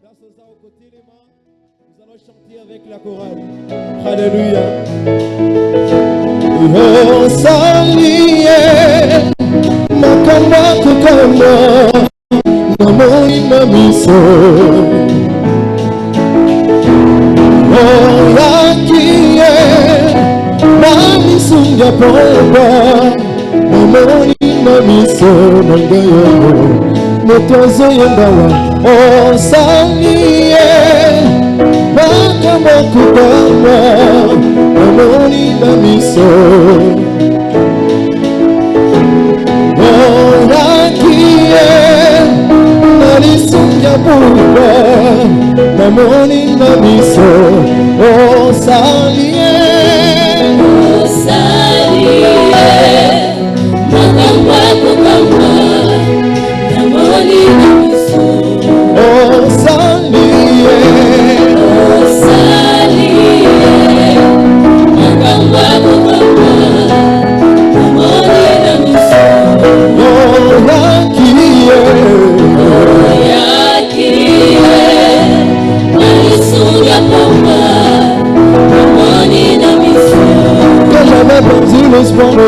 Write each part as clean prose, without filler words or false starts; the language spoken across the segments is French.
Nous allons chanter avec la chorale. Alléluia. Oh, salie, makamba kukama, namo imamiso. Oh, yakie, mami sunja pomba, namo imamiso, nangayo. Motozo yendawa, oh salie, makamba kukama, amoni na miso. Oh nakie, nalisunja buka, amoni na miso. Oh salie, makamba kukama. Oh salie, makamba kukama, amoni na miso. oh yakie, nalisunja pomba, amoni na miso. que j'avais perdu l'espoir de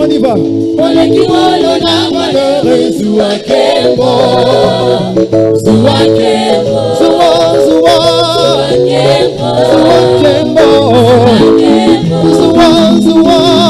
on y va. Olekiwolo na valeur, Zuakembo, Zuakembo, Zuakembo, Zuakembo,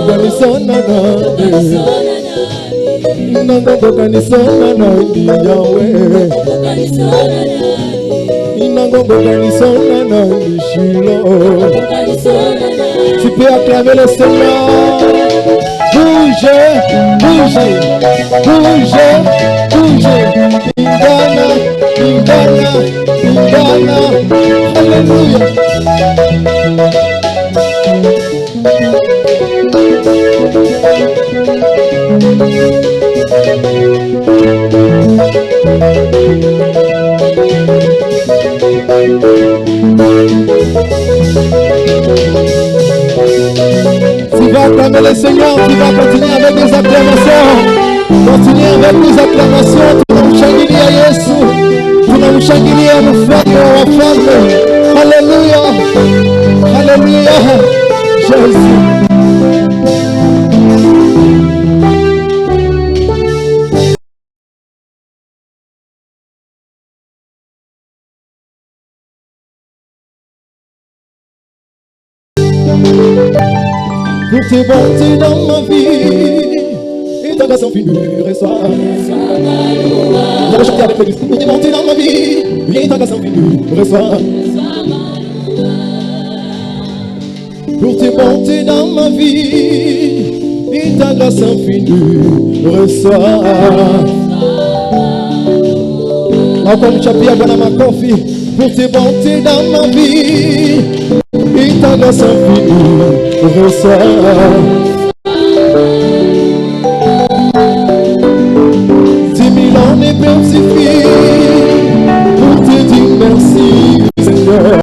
kanisona inango kanisona na Yahweh inango kanisona na Shilo. Tu peux acclamer le Seigneur. Bougez, bougez, bougez, bougez. Indana, Indana, Indana. Alléluia. Tu vas acclamer le Seigneur, tu vas continuer avec des acclamations. Continuer avec des acclamations. Tunamshangilia Yesu, tunamshangilia mfalme wa wafalme. Haleluya, haleluya, Jésus. Pour tes bontés dans ma vie et ta grâce infinie, reçois. On va chanter avec l'église. Pour tes bontés dans ma vie et ta grâce infinie, reçois. Pour tes bontés dans ma vie et ta grâce infinie, reçois. Encore une chapia, Bwana makofi. Pour tes bontés dans ma vie et ta grâce infinie, reçois. 10 000 ans ne peuvent suffire pour te dire merci, Seigneur.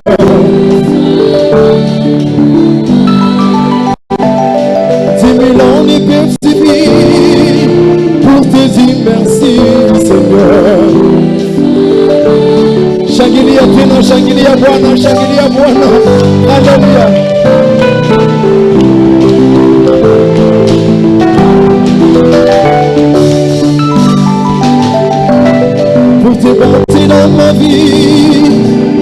10 000 ans ne peuvent suffire pour te dire merci, Seigneur. Shangilia tena, shangilia Bwana, shangilia Bwana. Haleluya. Pour tes bontés dans ma vie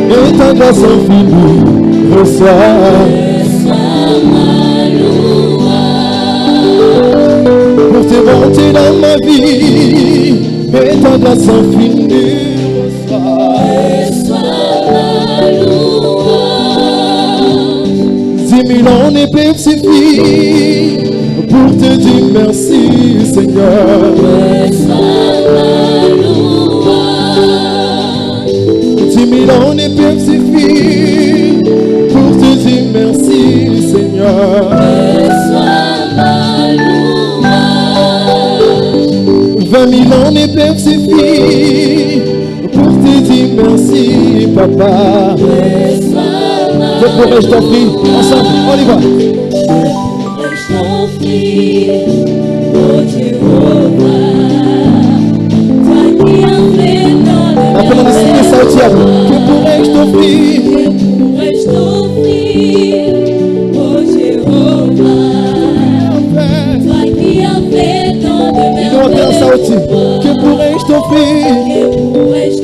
et ta grâce infinie, reçois. Pour tes bontés dans ma vie et ta grâce infinie, reçois. 10 000 ans ne peuvent suffire pour te dire merci, Seigneur. 10 000 ans ne peuvent suffire pour te dire merci, Seigneur. 20 000 ans ne peuvent suffire pour te dire merci, Papa. Que pourrais-je t'offrir? Ensemble, on y va. Pourrais-je t'offrir, oh Jéhovah, toi qui as fait dans le Appelons les signes ça au diable. Que pourrais-je t'offrir? Que pourrais-je t'offrir, oh Jéhovah, toi qui as fait dans de merveilleux. Que pourrais-je t'offrir? Que pourrais-je t'offrir,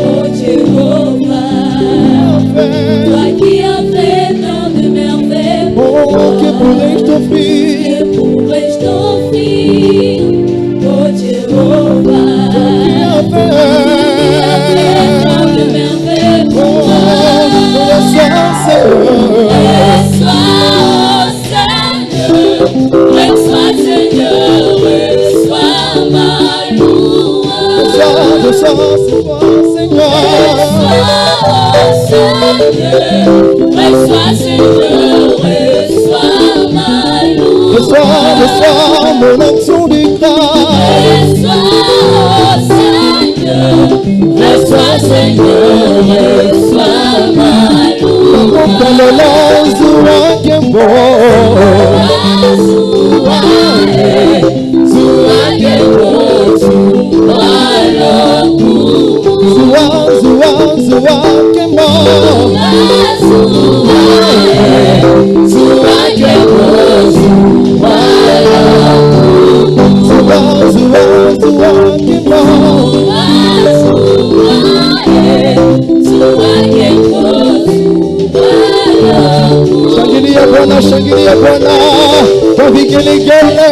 oh Jéhovah, toi qui as fait tant de merveilles. Oh, que pourrais-je t'offrir? Que pourrais-je t'offrir, oh Jéhovah, qui a fait tant de merveilles pour moi. Reçois, Seigneur, reçois ma louange. Reçois, Seigneur. Reçois, Seigneur, reçois ma louange. Reçois mon action de grâce. Reçois, Seigneur, reçois ma louange. Dans le lanzo qui est bon. Shangilia Bwana, shangilia Bwana kwa vigelegele.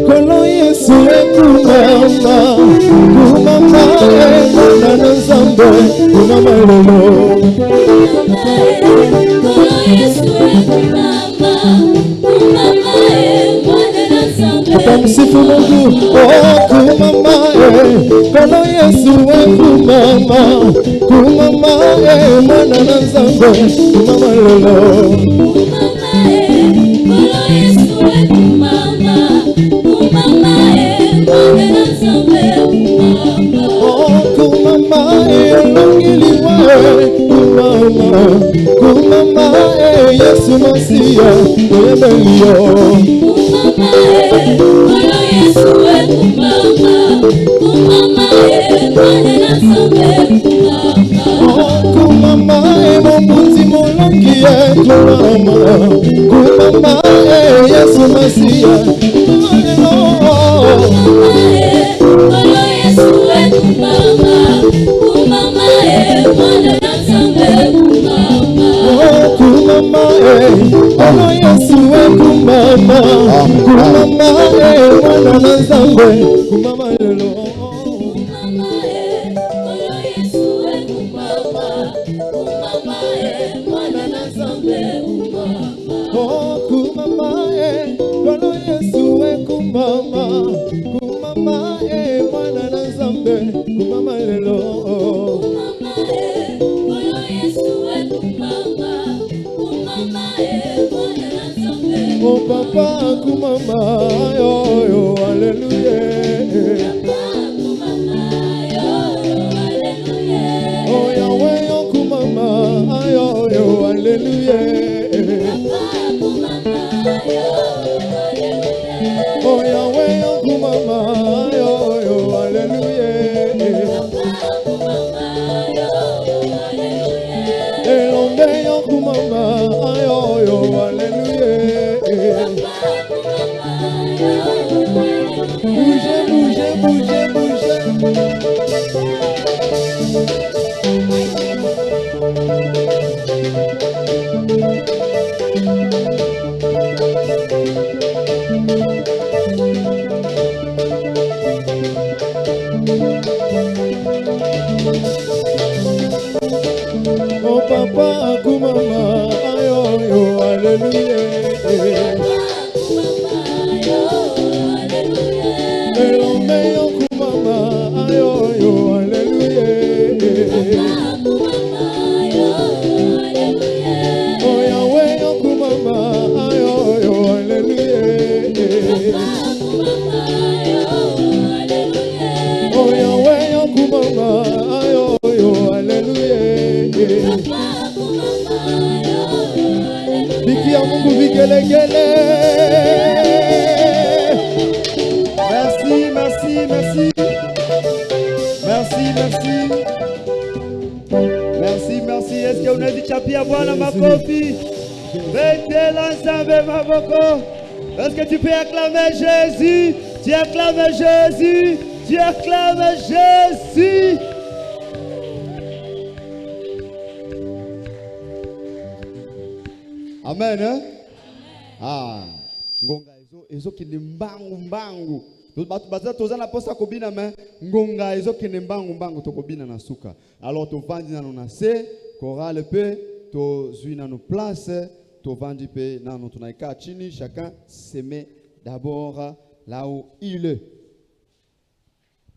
Kono Yesu kumama, kumama mwana na Nzambe, kumama lelo. Kono Yesu kumama, kumama mwana na Nzambe. Tutamsifu Mungu, oh kumama Kono Yesu kumama, kumama mwana na Nzambe, kumama lelo. Kumama Yesu Masia oyebelio. Kono Yesu kumama, kumama mwana na Nzambe kumama. Kumama mobuti molongi kumama Yesu Masia. Kono Yesu kumama, kumama mwana na Nzambe kumama. Kumama Kono Yesu kumama, kumama mwana na Nzambe kumama lelo. Kono Yesu kumama, kumama mwana na Nzambe kumama. Kumama Kono Yesu kumama, kumama mwana na Nzambe kumama lelo. Kono Yesu kumama, kumama mwana na Nzambe. Oh papa kumama yo yo hallelujah. Oh Yahweh yo kumama yo yo hallelujah. Oh Yahweh yo kumama yo yo hallelujah. Elombe yo kumama yo yo hallelujah. Bougez, bougez, bougez, bougez. Oh papa kumama yo yo hallelujah. Elombe yo kumama yo yo hallelujah. Oh Yahweh yo kumama yo yo hallelujah. Oh Yahweh yo kumama yo yo hallelujah. Biki ya Mungu vigelegele. Merci, merci, merci. Merci, merci. Merci, merci. Est-ce qu'on a dit chapia Bwana makofi? Mettez l'ensemble maboko. Est-ce que tu peux acclamer Jésus? Tu acclames Jésus. Tu acclames Jésus. Amen. Hein? Ah. Ngonga ezo kende mbangu mbangu. Batu baza tozana posa kobina me ngonga ezo kende mbangu mbangu tokobina na suka. Alors to vandi na na se chorale pe to zui na no place to vandi pe na no tunaika chini chacun se met d'abord là où il est.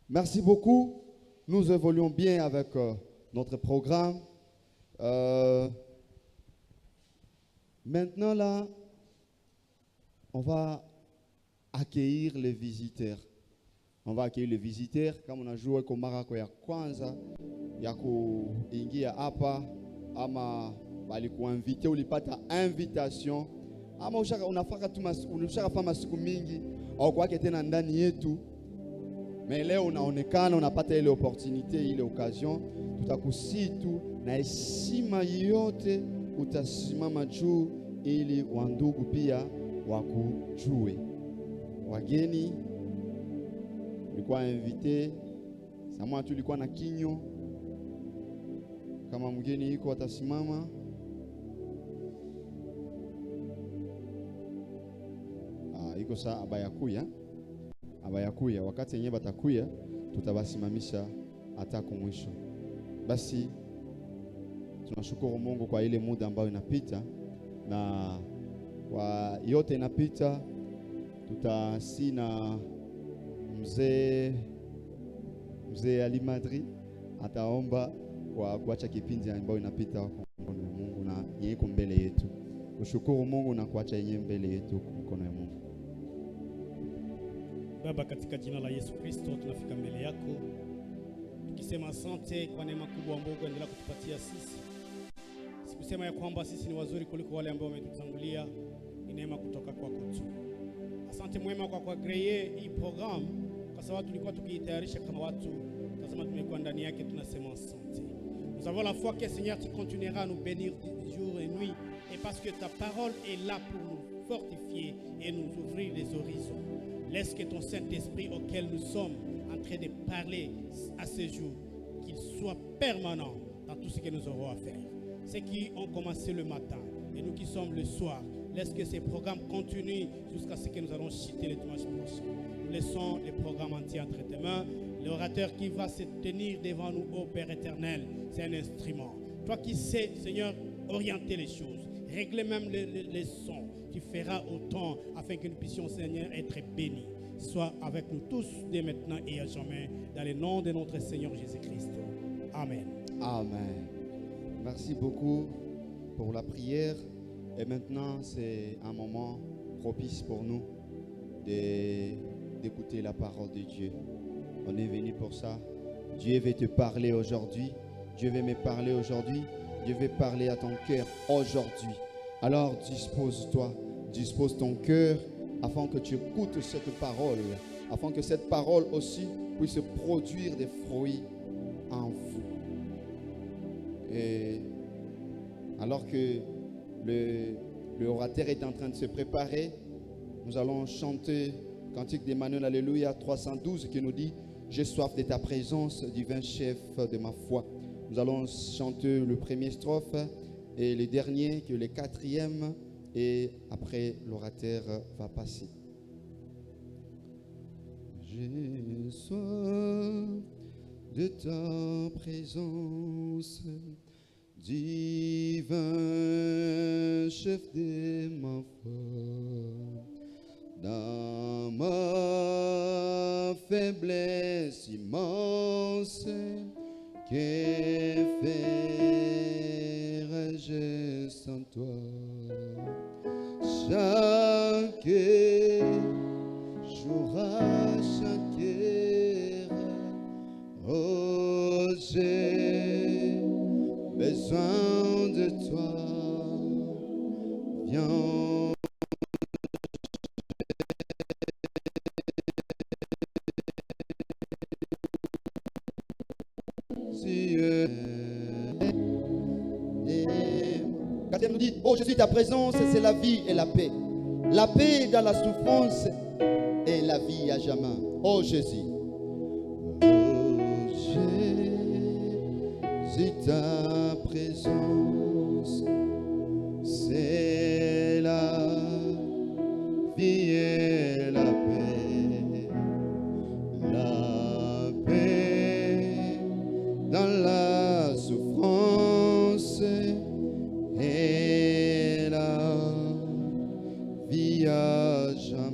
Merci beaucoup. Nous évoluons bien avec notre programme. Maintenant là, on va accueillir les visiteurs. On va accueillir les visiteurs. Comme on a joué comme Marako ya kwanza, ya kuingia hapa, ama baliku invité ulipata invitation, ama unafaka fama siku mingi au kwake tena ndani yetu. Mais leo unaonekana unapata ile opportunité, ile occasion, tutakusitu na heshima yote utasimama juu ili wandugu pia wakujue. Wageni ulikuwa invité, samwa tulikuwa na kinyo. Kama mgeni yuko atasimama. Iko saa abayakuya wakati yenyewe batakuya tutabasimamisha hata kumwisho. Basi tunashukuru Mungu kwa ile muda ambayo inapita, na kwa yote inapita tutasina mzee Ali Madri ataomba kwa kuacha kipindi ambayo inapita kwa mkono wa Mungu na yeko mbele yetu. Kushukuru Mungu na kuacha yenyewe mbele yetu kwa mkono wa Mungu. Baba, katika jina la Yesu Kristo tunafika mbele yako tukisema asante kwa neema kubwa ambayo unaendelea kutupatia sisi. Sikusema ya kwamba sisi ni wazuri kuliko wale ambao wametutangulia, ni neema kutoka kwako tu. Asante mwema kwa kuagree hii program, kwa sababu tulikuwa tukiitayarisha kama watu, tazama tumekuwa ndani yake, tunasema asante. Nous avons la foi que Seigneur tu continueras à nous bénir jour et nuit, et parce que ta parole est là pour nous fortifier et nous ouvrir les horizons. Laisse que ton Saint-Esprit auquel nous sommes en train de parler à ce jour, qu'il soit permanent dans tout ce que nous aurons à faire. Ceux qui ont commencé le matin et nous qui sommes le soir, laisse que ces programmes continuent jusqu'à ce que nous allons chuter le dimanche prochain. Nous laissons les programmes entiers entre tes mains. L'orateur qui va se tenir devant nous, ô Père éternel, c'est un instrument. Toi qui sais, Seigneur, orienter les choses, régler même les sons, tu feras autant afin que nous puissions, Seigneur, être bénis. Sois avec nous tous dès maintenant et à jamais, dans le nom de notre Seigneur Jésus-Christ. Amen. Amen. Merci beaucoup pour la prière. Et maintenant, c'est un moment propice pour nous d'écouter la parole de Dieu. On est venu pour ça. Dieu veut te parler aujourd'hui. Dieu veut me parler aujourd'hui. Dieu veut parler à ton cœur aujourd'hui. Alors dispose-toi, dispose ton cœur afin que tu écoutes cette parole, afin que cette parole aussi puisse produire des fruits en vous. Et alors que le orateur est en train de se préparer, nous allons chanter Cantique d'Emmanuel, Alléluia 312 qui nous dit « J'ai soif de ta présence, divin chef de ma foi ». Nous allons chanter le premier strophe et le dernier, que le quatrième, et après l'orateur va passer. J'ai soif de ta présence, divin chef de ma foi, dans ma faiblesse immense, que ferais-je sans toi? Chaque jour à chaque heure, oh, j'ai besoin de toi. Viens. Quand elle nous dit, oh Jésus, ta présence, c'est la vie et la paix. La paix dans la souffrance et la vie à jamais. Oh Jésus. Oh Jésus, ta présence, c'est la vie et la paix. La paix dans la souffrance et la vie à jamais.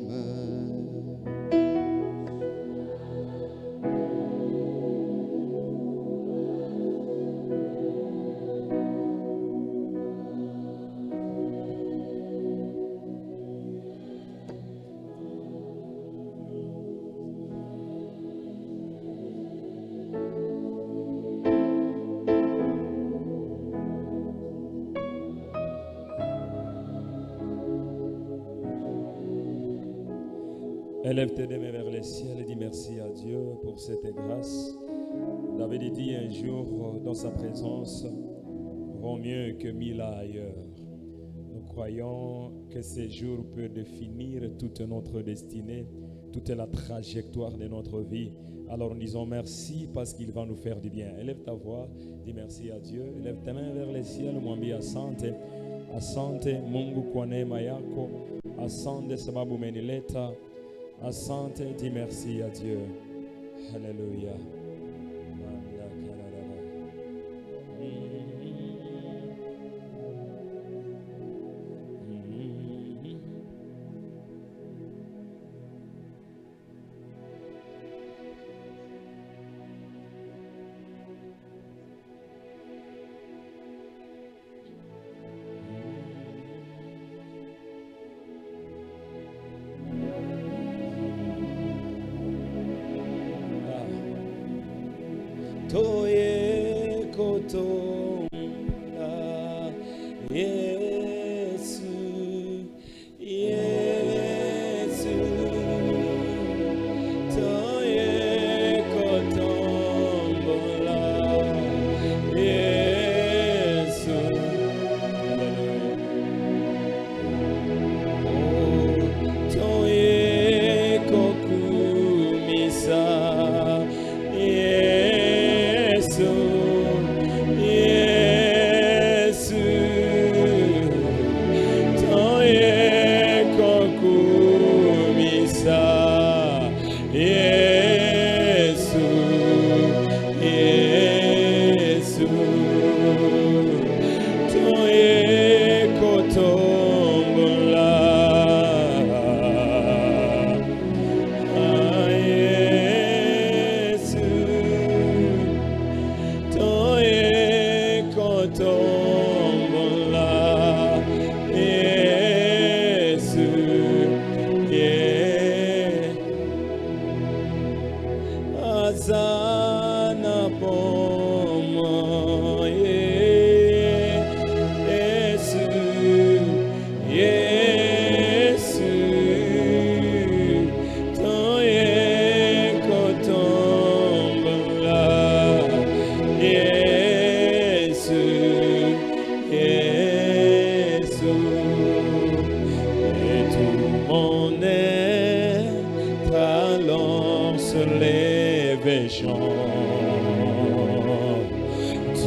Élève tes mains vers les ciels et dis merci à Dieu pour cette grâce. David dit un jour dans sa présence, vont mieux que 1000 ans ailleurs. Nous croyons que ces jours peuvent définir toute notre destinée, toute la trajectoire de notre vie. Alors nous disons merci parce qu'il va nous faire du bien. Élève ta voix, dis merci à Dieu. Élève tes mains vers le ciel, mwambie asante. Asante Mungu kwa neema yako. Asante sababu umenileta. Asante, dis merci à Dieu. Alléluia. Toye kotonga Yesu, Yesu. Toye kotombola Yesu. Oh, toye kokumisa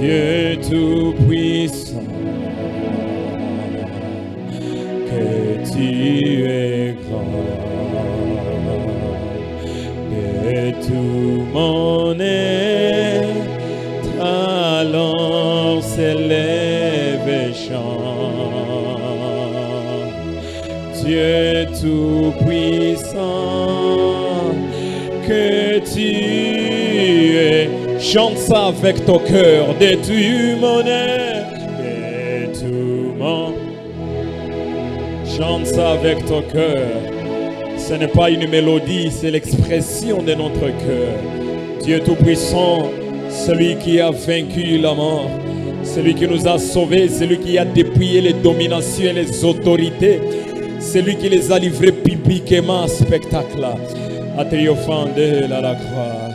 Dieu Tout-Puissant, que tu es grand, et tout mon être alors s'élève et chante. Dieu Tout-Puissant, que tu es. Chante ça avec ton cœur, de tout mon être, de tout mon. Chante ça avec ton cœur. Ce n'est pas une mélodie, c'est l'expression de notre cœur. Dieu Tout-Puissant, celui qui a vaincu la mort, celui qui nous a sauvés, celui qui a dépouillé les dominations et les autorités, celui qui les a livrés publiquement à spectacle, à triomphant de la croix.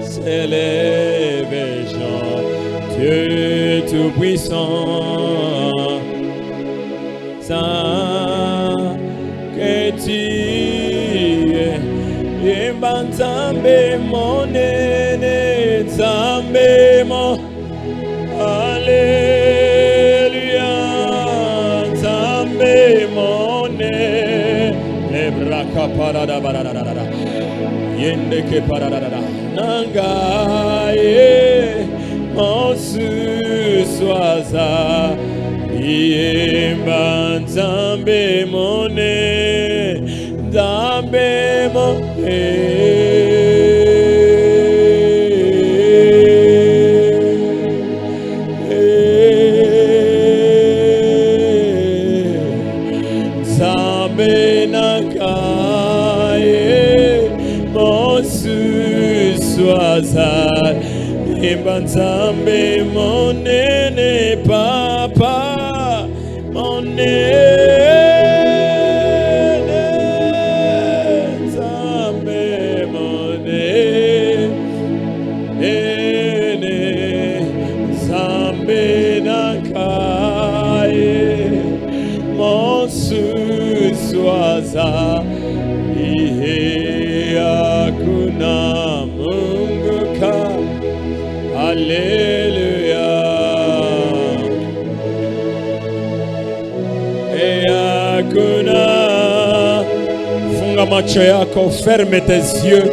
S'élève et chante, Dieu Tout-Puissant, Saint que tu es, Yemba Nzambe mon aîné, Nzambe mon, Alléluia, Nzambe mon aîné, les bras caparada barada. Yende ke paradada nangaye monsuswaza yemba Nzambe mone Nzambe mone Nzambe nangaye Suswazar Yemba Nzambe mon aîné papa mon aîné Nzambe mon aîné Nzambe waza hakuna Mungu kama. Haleluya. Hakuna. Funga macho yako, ferme tes yeux,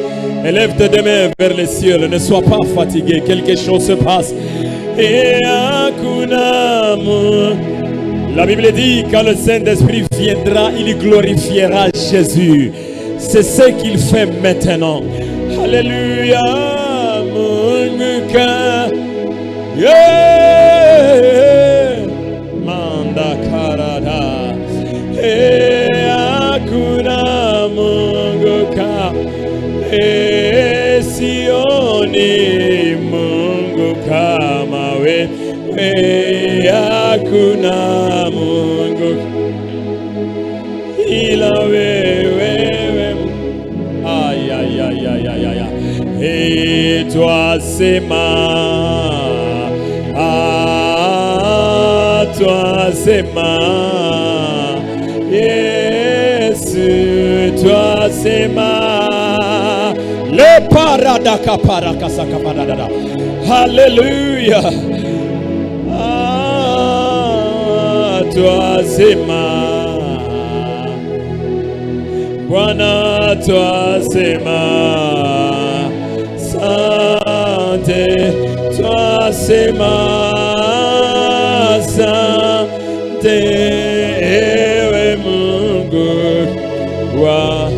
élève tes deux mains vers les cieux, ne sois pas fatigué, quelque chose se passe. Hakuna Mungu. La Bible dit, quand le Saint-Esprit viendra, il glorifiera Jésus. C'est ce qu'il fait maintenant. Alléluia. Manda karada. Hakuna Mungu kama. Sioni Mungu kama wewe. Hakuna Mungu ila wewe. Ay, ay, ay, ay, ay, ay. Et toi sema, toi sema, Yesu, toi sema. Le paradaka parakasaka paradada. Hallelujah. Toi sema, Bwana toi sema, Sante toi sema, Sante ewe Mungu wa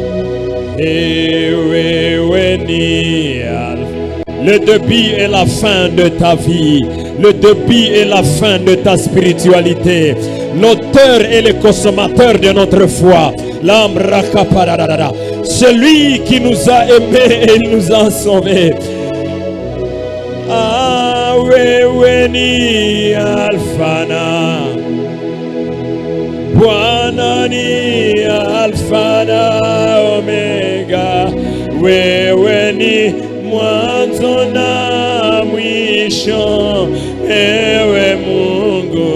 ewe ni Alpha. Le début et la fin de ta vie, le début et la fin de ta spiritualité, l'auteur et le consommateur de notre foi, l'âme rakaparadada, celui qui nous a aimés et nous a sauvés. Ah, wewe ni Alfana, Bwana ni Alfana Omega, wewe ni mwanzo na mwisho, ewe Mungu.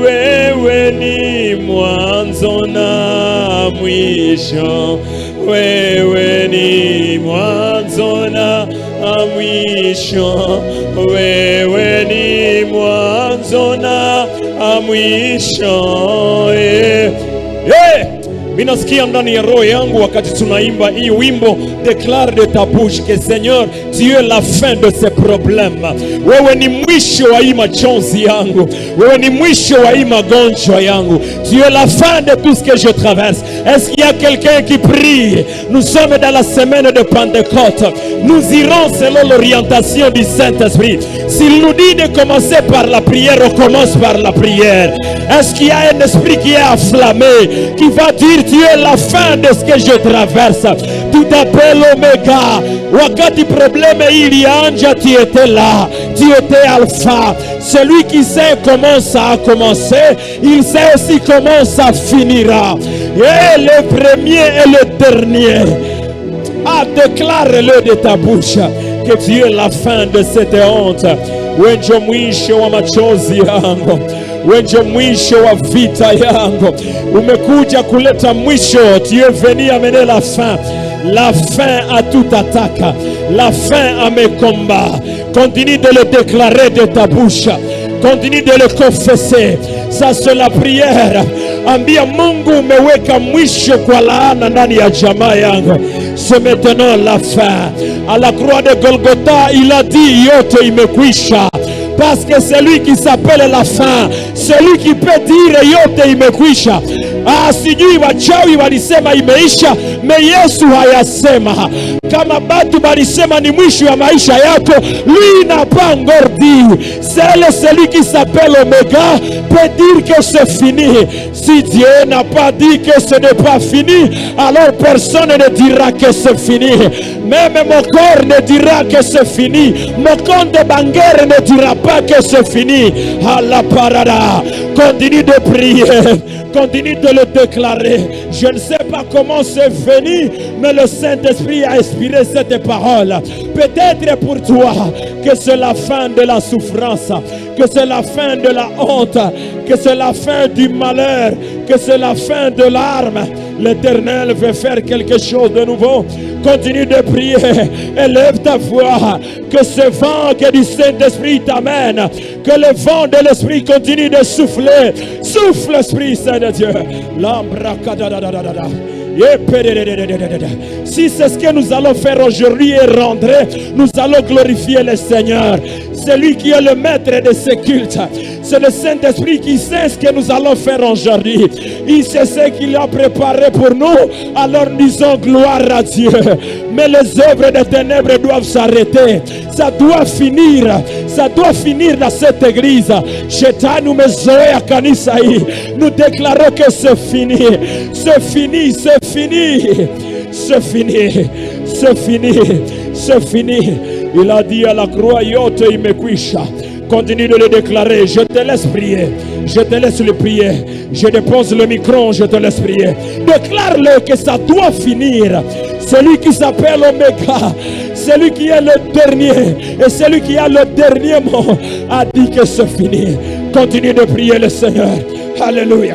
Wewe ni mwanzo na mwisho, wewe ni mwanzo na mwisho, wewe ni mwanzo na mwisho. Minasikia ndani ya roho yangu wakati tunaimba hii wimbo, déclare de ta bouche que Seigneur, tu es la fin de ces problèmes. Wewe ni mwisho wa hii machozi yangu, wewe ni mwisho wa hii magonjwa yangu. Tu es la fin de tout ce que je traverse. Est-ce qu'il y a quelqu'un qui prie? Nous sommes dans la semaine de Pentecôte. Nous irons selon l'orientation du Saint-Esprit. S'il nous dit de commencer par la prière, on commence par la prière. Est-ce qu'il y a un esprit qui est enflammé, qui va dire tu es la fin de ce que je traverse? Tu t'appelles Omega. Wakati problème ilianja, tu étais là. Tu étais Alpha. Celui qui sait comment ça a commencé, il sait aussi comment ça finira. Et le premier et le dernier. Ah, déclare-le de ta bouche que tu es la fin de cette honte. Wenjo mwisho wa machozi yangu, wenjo mwisho wa vita yangu. Umekuja kuleta mwisho. Tu es venu amener la fin. La fin à toute attaque, la fin à mes combats. Continue de le déclarer de ta bouche, continue de le confesser. Ça c'est la prière. Ambia Mungu, umeweka mwisho kwa laana ndani ya jamaa yangu. C'est maintenant la fin. À la croix de Golgotha, il a dit yote imekwisha. Parce que celui qui s'appelle la fin, celui qui peut dire yote imekwisha. Ah, sijui wachawi walisema imeisha, me Yesu hayasema. Kama batu walisema ni mwisho wa maisha yako, lui n'a pas encore dit. Celui qui s'appelle Omega peut dire que c'est fini. Si Dieu n'a pas dit que ce n'est pas fini, alors personne ne dira que c'est fini. Même mon corps ne dira que c'est fini. Mon compte de bancaire ne dira pas que c'est fini. À la parada. Continue de prier. Continue de le déclarer. Je ne sais pas comment c'est venu, mais le Saint-Esprit a inspiré cette parole. Peut-être pour toi que c'est la fin de la souffrance, que c'est la fin de la honte, que c'est la fin du malheur, que c'est la fin de l'arme. L'Éternel veut faire quelque chose de nouveau. Continue de prier, élève ta voix, que ce vent que du Saint-Esprit t'amène, que le vent de l'Esprit continue de souffler. Souffle, Esprit Saint de Dieu. Si c'est ce que nous allons faire aujourd'hui et rendre, nous allons glorifier le Seigneur. C'est lui qui est le maître de ce culte. C'est le Saint-Esprit qui sait ce que nous allons faire aujourd'hui. Il sait ce qu'il a préparé pour nous. Alors disons gloire à Dieu. Mais les œuvres des ténèbres doivent s'arrêter. Ça doit finir. Ça doit finir dans cette église. Nous déclarons que c'est fini. C'est fini. C'est fini. C'est fini. C'est fini. C'est fini. Il a dit à la croix, yote imekwisha. Continue de le déclarer. Je te laisse prier. Je te laisse le prier. Je dépose le micro, je te laisse prier. Déclare-le que ça doit finir. Celui qui s'appelle Omega, celui qui est le dernier et celui qui a le dernier mot a dit que c'est fini. Continue de prier le Seigneur. Alléluia.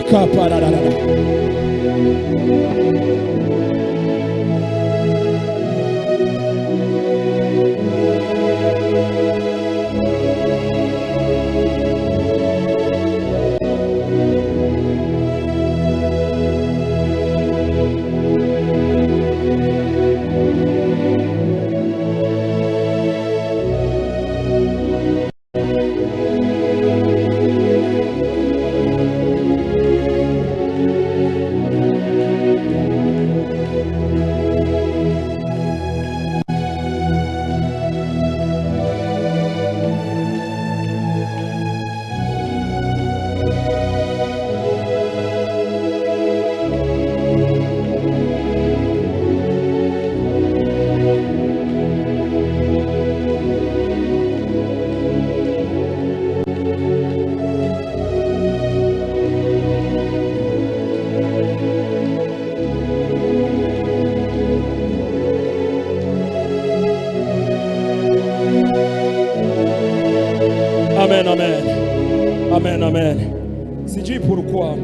Amen, amen. Amen, amen. Sijui pourquoi,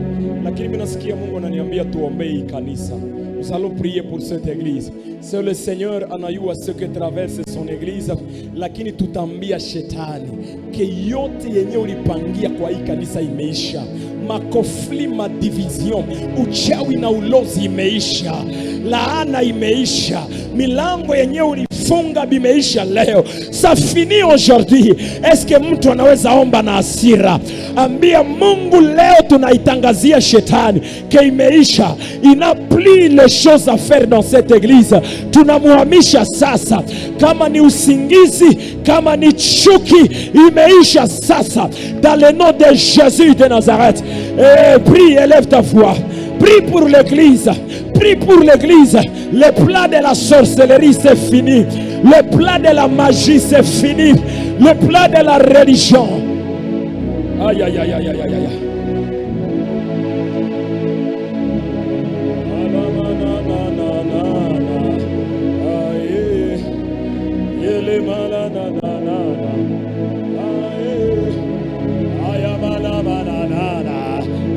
lakini mimi nasikia Mungu ananiambia tuombee hii kanisa. Nous allons prier pour cette église. C'est le Seigneur anayua ce que traverse son église, lakini tutambia shetani ke yote yenye ulipangia kwa hii kanisa imeisha. Makofli, madivision, uchawi na ulozi imeisha. Laana imeisha. Milango yenye ulifunga bimeisha leo. Ça finit aujourd'hui. Est-ce que mtu anaweza omba na hasira? Ambia Mungu leo tunaitangazia shetani ke imeisha. Il n'a plus les choses à faire dans cette église. Tunamuhamisha sasa. Kama ni usingizi, kama ni chuki, imeisha sasa. Dans le nom de Jésus de Nazareth. Prie, élève ta voix. Prie pour l'église. Prie pour l'église. Le plat de la sorcellerie c'est fini. Le plat de la magie c'est fini. Le plat de la religion. Aïe aïe aïe aïe aïe aïe aïe.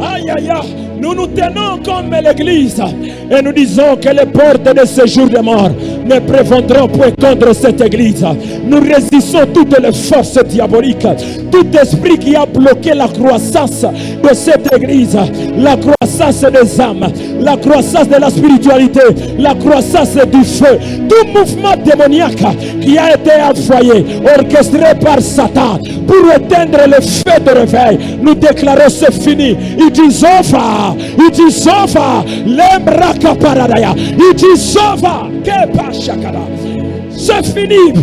Aïe aïe aïe. Nous nous tenons comme l'église et nous disons que les portes de ce jour de mort ne prévaudront point contre cette église. Nous résistons toutes les forces diaboliques, tout esprit qui a bloqué la croissance de cette église, la croissance des âmes, la croissance de la spiritualité, la croissance du feu, tout mouvement démoniaque qui a été envoyé, orchestré par Satan pour éteindre le feu de réveil. Nous déclarons c'est fini. It is over. It is over. Lembraka paradaya. It is over. C'est fini.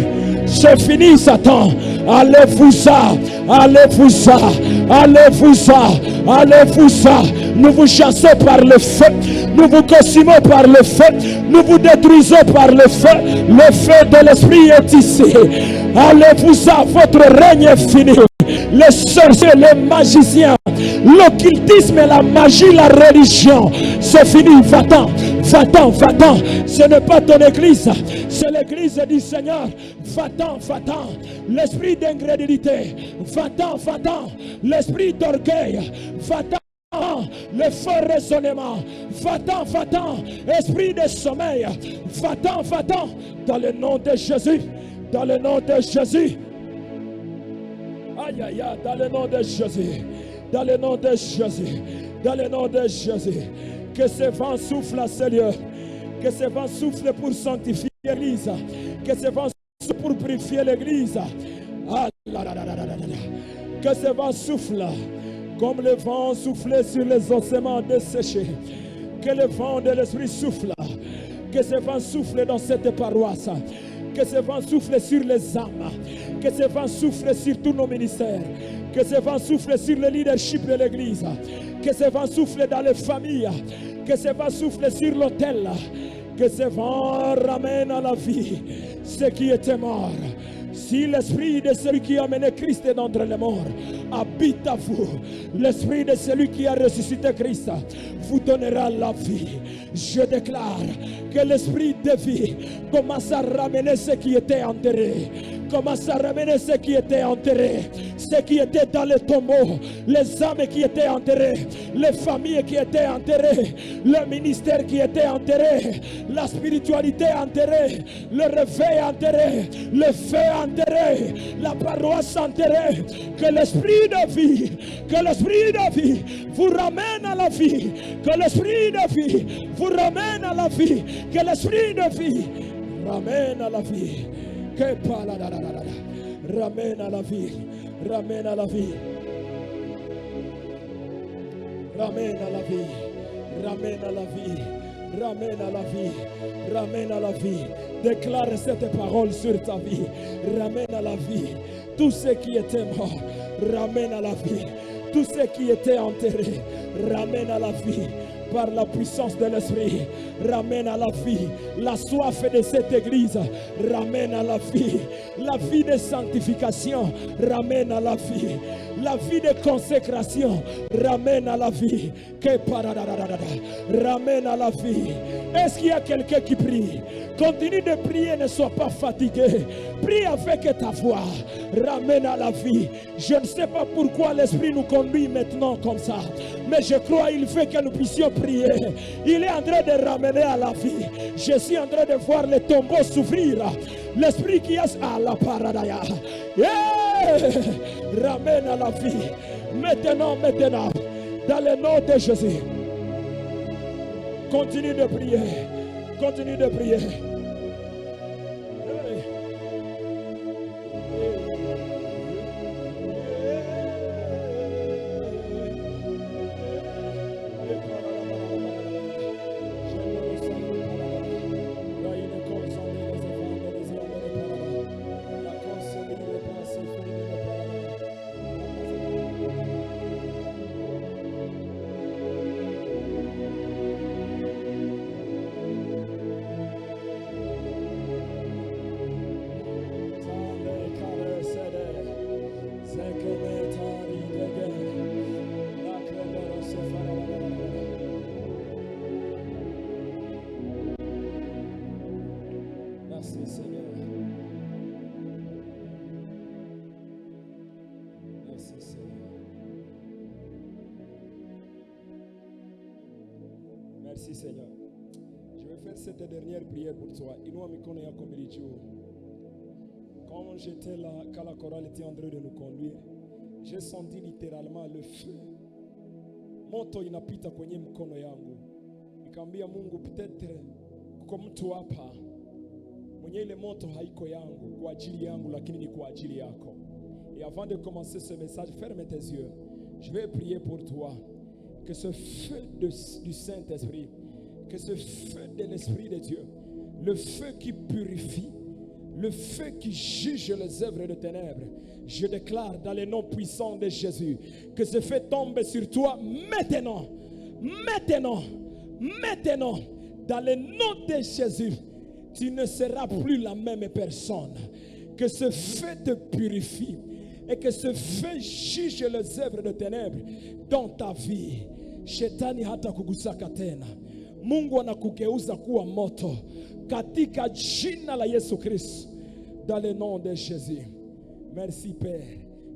C'est fini, Satan. Allez-vous-en. Allez-vous-en. Allez-vous-en. Allez-vous-en. Nous vous chassons par le feu. Nous vous consumons par le feu. Nous vous détruisons par le feu. Le feu de l'esprit est ici. Allez-vous-en. Votre règne est fini. les sorciers, les magiciens, l'occultisme, la magie, la religion. C'est fini, va-t'en, va-t'en, va-t'en. Ce n'est pas ton église, c'est l'église du Seigneur. Va-t'en, va-t'en. L'esprit d'incrédulité, va-t'en, va-t'en. L'esprit d'orgueil, va-t'en. Le faux raisonnement, va-t'en, va-t'en. Esprit de sommeil, va-t'en, va-t'en. Dans le nom de Jésus, dans le nom de Jésus. Aïe, aïe, aïe, dans le nom de Jésus, dans le nom de Jésus, dans le nom de Jésus. Que ce vent souffle à Seigneur, que ce vent souffle pour sanctifier l'église, que ce vent souffle pour purifier l'église. Ah, là, là, là, là, là, là. Que ce vent souffle comme le vent soufflait sur les ossements desséchés. Que le vent de l'esprit souffle, que ce vent souffle dans cette paroisse. Que ce vent souffle sur les âmes, que ce vent souffle sur tous nos ministères, que ce vent souffle sur le leadership de l'église, que ce vent souffle dans les familles, que ce vent souffle sur l'autel, que ce vent ramène à la vie ce qui était mort. Si l'esprit de celui qui a amené Christ d'entre les morts habite à vous, l'esprit de celui qui a ressuscité Christ vous donnera la vie. Je déclare que l'esprit de vie commence à ramener ce qui était enterré, commence à ramener ce qui était enterré, ce qui était dans le tombeau, les âmes qui étaient enterrées, les familles qui étaient enterrées, le ministère qui était enterré, la spiritualité enterrée, le réveil enterré, le feu enterré, la paroisse enterrée. Que l'esprit de vie, que l'esprit de vie vous ramène à la vie, que l'esprit de vie vous ramène à la vie, que l'esprit de vie ramène à la vie, que ramène à la vie, ramène à la vie, ramène à la vie, ramène à la vie, ramène à la vie, ramène à la vie. Déclare cette parole sur ta vie. Ramène à la vie tout ce qui était mort. Ramène à la vie tout ce qui était enterré. Ramène à la vie par la puissance de l'esprit. Ramène à la vie la soif de cette église. Ramène à la vie de sanctification. Ramène à la vie de consécration. Ramène à la vie. Ramène à la vie. Est-ce qu'il y a quelqu'un qui prie? Continue de prier, ne sois pas fatigué. Prie avec ta voix. Ramène à la vie. Je ne sais pas pourquoi l'esprit nous conduit maintenant comme ça, mais je crois qu'il fait que nous puissions prier. Il est en train de ramener à la vie. Je suis en train de voir les tombeaux s'ouvrir. L'esprit qui est à la paradaya. Yeah! Ramène à la vie. Maintenant, maintenant, dans le nom de Jésus. Continue de prier. Continue de prier. Merci Seigneur. Je vais faire cette dernière prière pour toi. Quand j'étais là, quand la chorale était en train de nous conduire, j'ai senti littéralement le feu. Moto inapita kwenye mkono yangu. Nikamwambia Mungu, peut-être kwa mtu hapa mwenye ile moto haiko yangu kwa ajili yangu, lakini ni kwa ajili yako. Et avant de commencer ce message, ferme tes yeux. Je vais prier pour toi. Que ce feu du Saint-Esprit, que ce feu de l'Esprit de Dieu, le feu qui purifie, le feu qui juge les œuvres de ténèbres, je déclare dans le nom puissant de Jésus, que ce feu tombe sur toi maintenant, maintenant, maintenant, dans le nom de Jésus. Tu ne seras plus la même personne. Que ce feu te purifie et que ce feu juge les œuvres de ténèbres dans ta vie. Shetani hata kugusaka tena. Mungu anakugeuza kuwa moto katika jina la Yesu Christ, dans le nom de Jésus. Merci Père,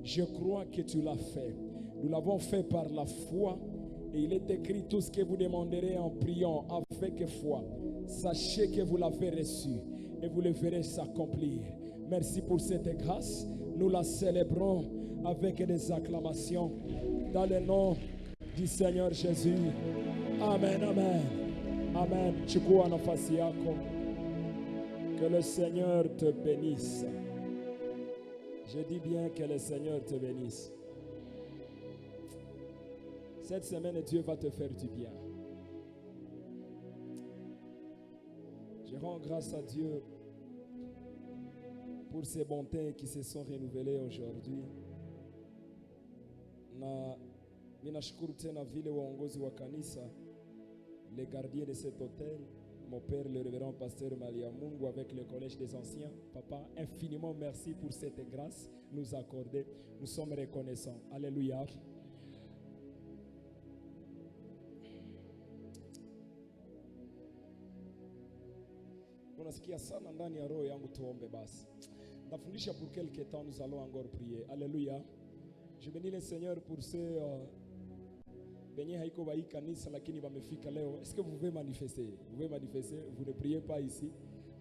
je crois que tu l'as fait. Nous l'avons fait par la foi et il est écrit tout ce que vous demanderez en priant avec foi. Sachez que vous l'avez reçu et vous le verrez s'accomplir. Merci pour cette grâce. Nous la célébrons avec des acclamations dans le nom du Seigneur Jésus. Amen, amen. Amen. Chukua nafasi yako. Que le Seigneur te bénisse. Je dis bien que le Seigneur te bénisse. Cette semaine, Dieu va te faire du bien. Je rends grâce à Dieu pour ses bontés qui se sont renouvelées aujourd'hui. Ninashukuru tena vile waongozi wa kanisa, les gardiens de cet hôtel, mon père le révérend pasteur Malia Mungu avec le collège des anciens. Papa, infiniment merci pour cette grâce nous accorder. Nous sommes reconnaissants. Alléluia. Unasikia sana ndani ya roho yangu, tuombe basi. Nafundisha pour quelque temps, nous allons encore prier. Alléluia. Je bénis le Seigneur pour ceux benye haiko ba kanisa lakini bamefika leo. Est-ce que vous pouvez manifester? Vous pouvez manifester, vous ne priez pas ici.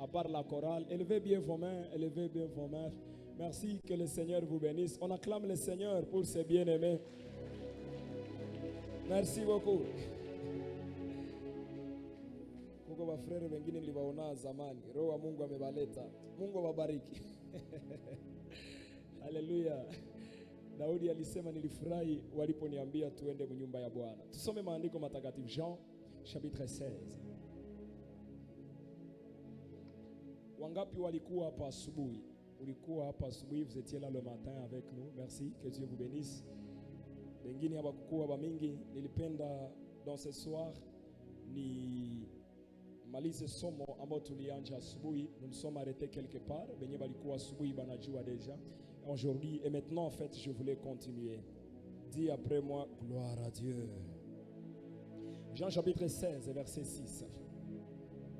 À part la chorale, élevez bien vos mains, élevez bien vos mains. Merci, que le Seigneur vous bénisse. On acclame le Seigneur pour ses bien-aimés. Merci beaucoup. Kuko ba frere wengine niliwaona zamani. Roho wa Mungu amebaleta. Mungu awabariki. Haleluya. Daudi alisema nilifurahi waliponiambia tuende nyumba ya Bwana. Tusome maandiko matakatifu. Jean chapitre 16. Wangapi walikuwa hapa asubuhi? Ulikuwa hapa asubuhi, vous étiez là le matin avec nous. Merci, que Dieu vous bénisse. Wengine hawakuwa ba mingi. Nilipenda dans ce soir ni malize somo ambao tulianja asubuhi. Nous nous sommes arrêtés quelque part. Benye balikuwa asubuhi banajua déjà. Aujourd'hui et maintenant, en fait, je voulais continuer. Dis après moi, gloire à Dieu. Jean chapitre 16, verset 6.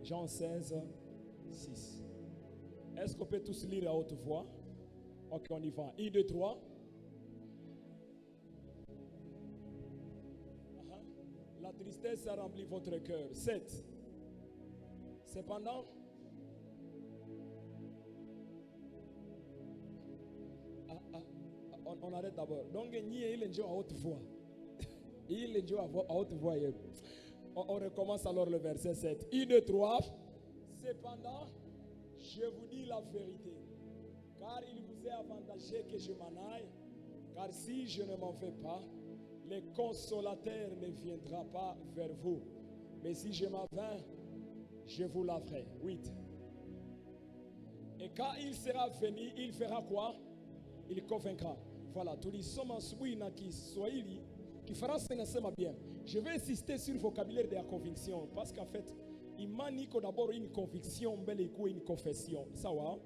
Jean 16, 6. Est-ce qu'on peut tous lire à haute voix? Ok, on y va. 1, 2, 3. La tristesse a rempli votre cœur. 7. Cependant, on arrête d'abord. Donc, il est à haute voix. Il est à haute voix. On recommence alors le verset 7. 1, 2, 3. Cependant, je vous dis la vérité, car il vous est avantageux que je m'en aille, car si je ne m'en vais pas, le consolateur ne viendra pas vers vous. Mais si je m'en vais, je vous l'enverrai. 8. Et quand il sera venu, il fera quoi? Il convaincra. Voilà, tulisoma asubuhi na Kiswahili, Kifaransa inasema bien. Je vais insister sur le vocabulaire de la conviction parce qu'en fait, imani iko d'abord une conviction mbele ikuwe une confession. Sawa?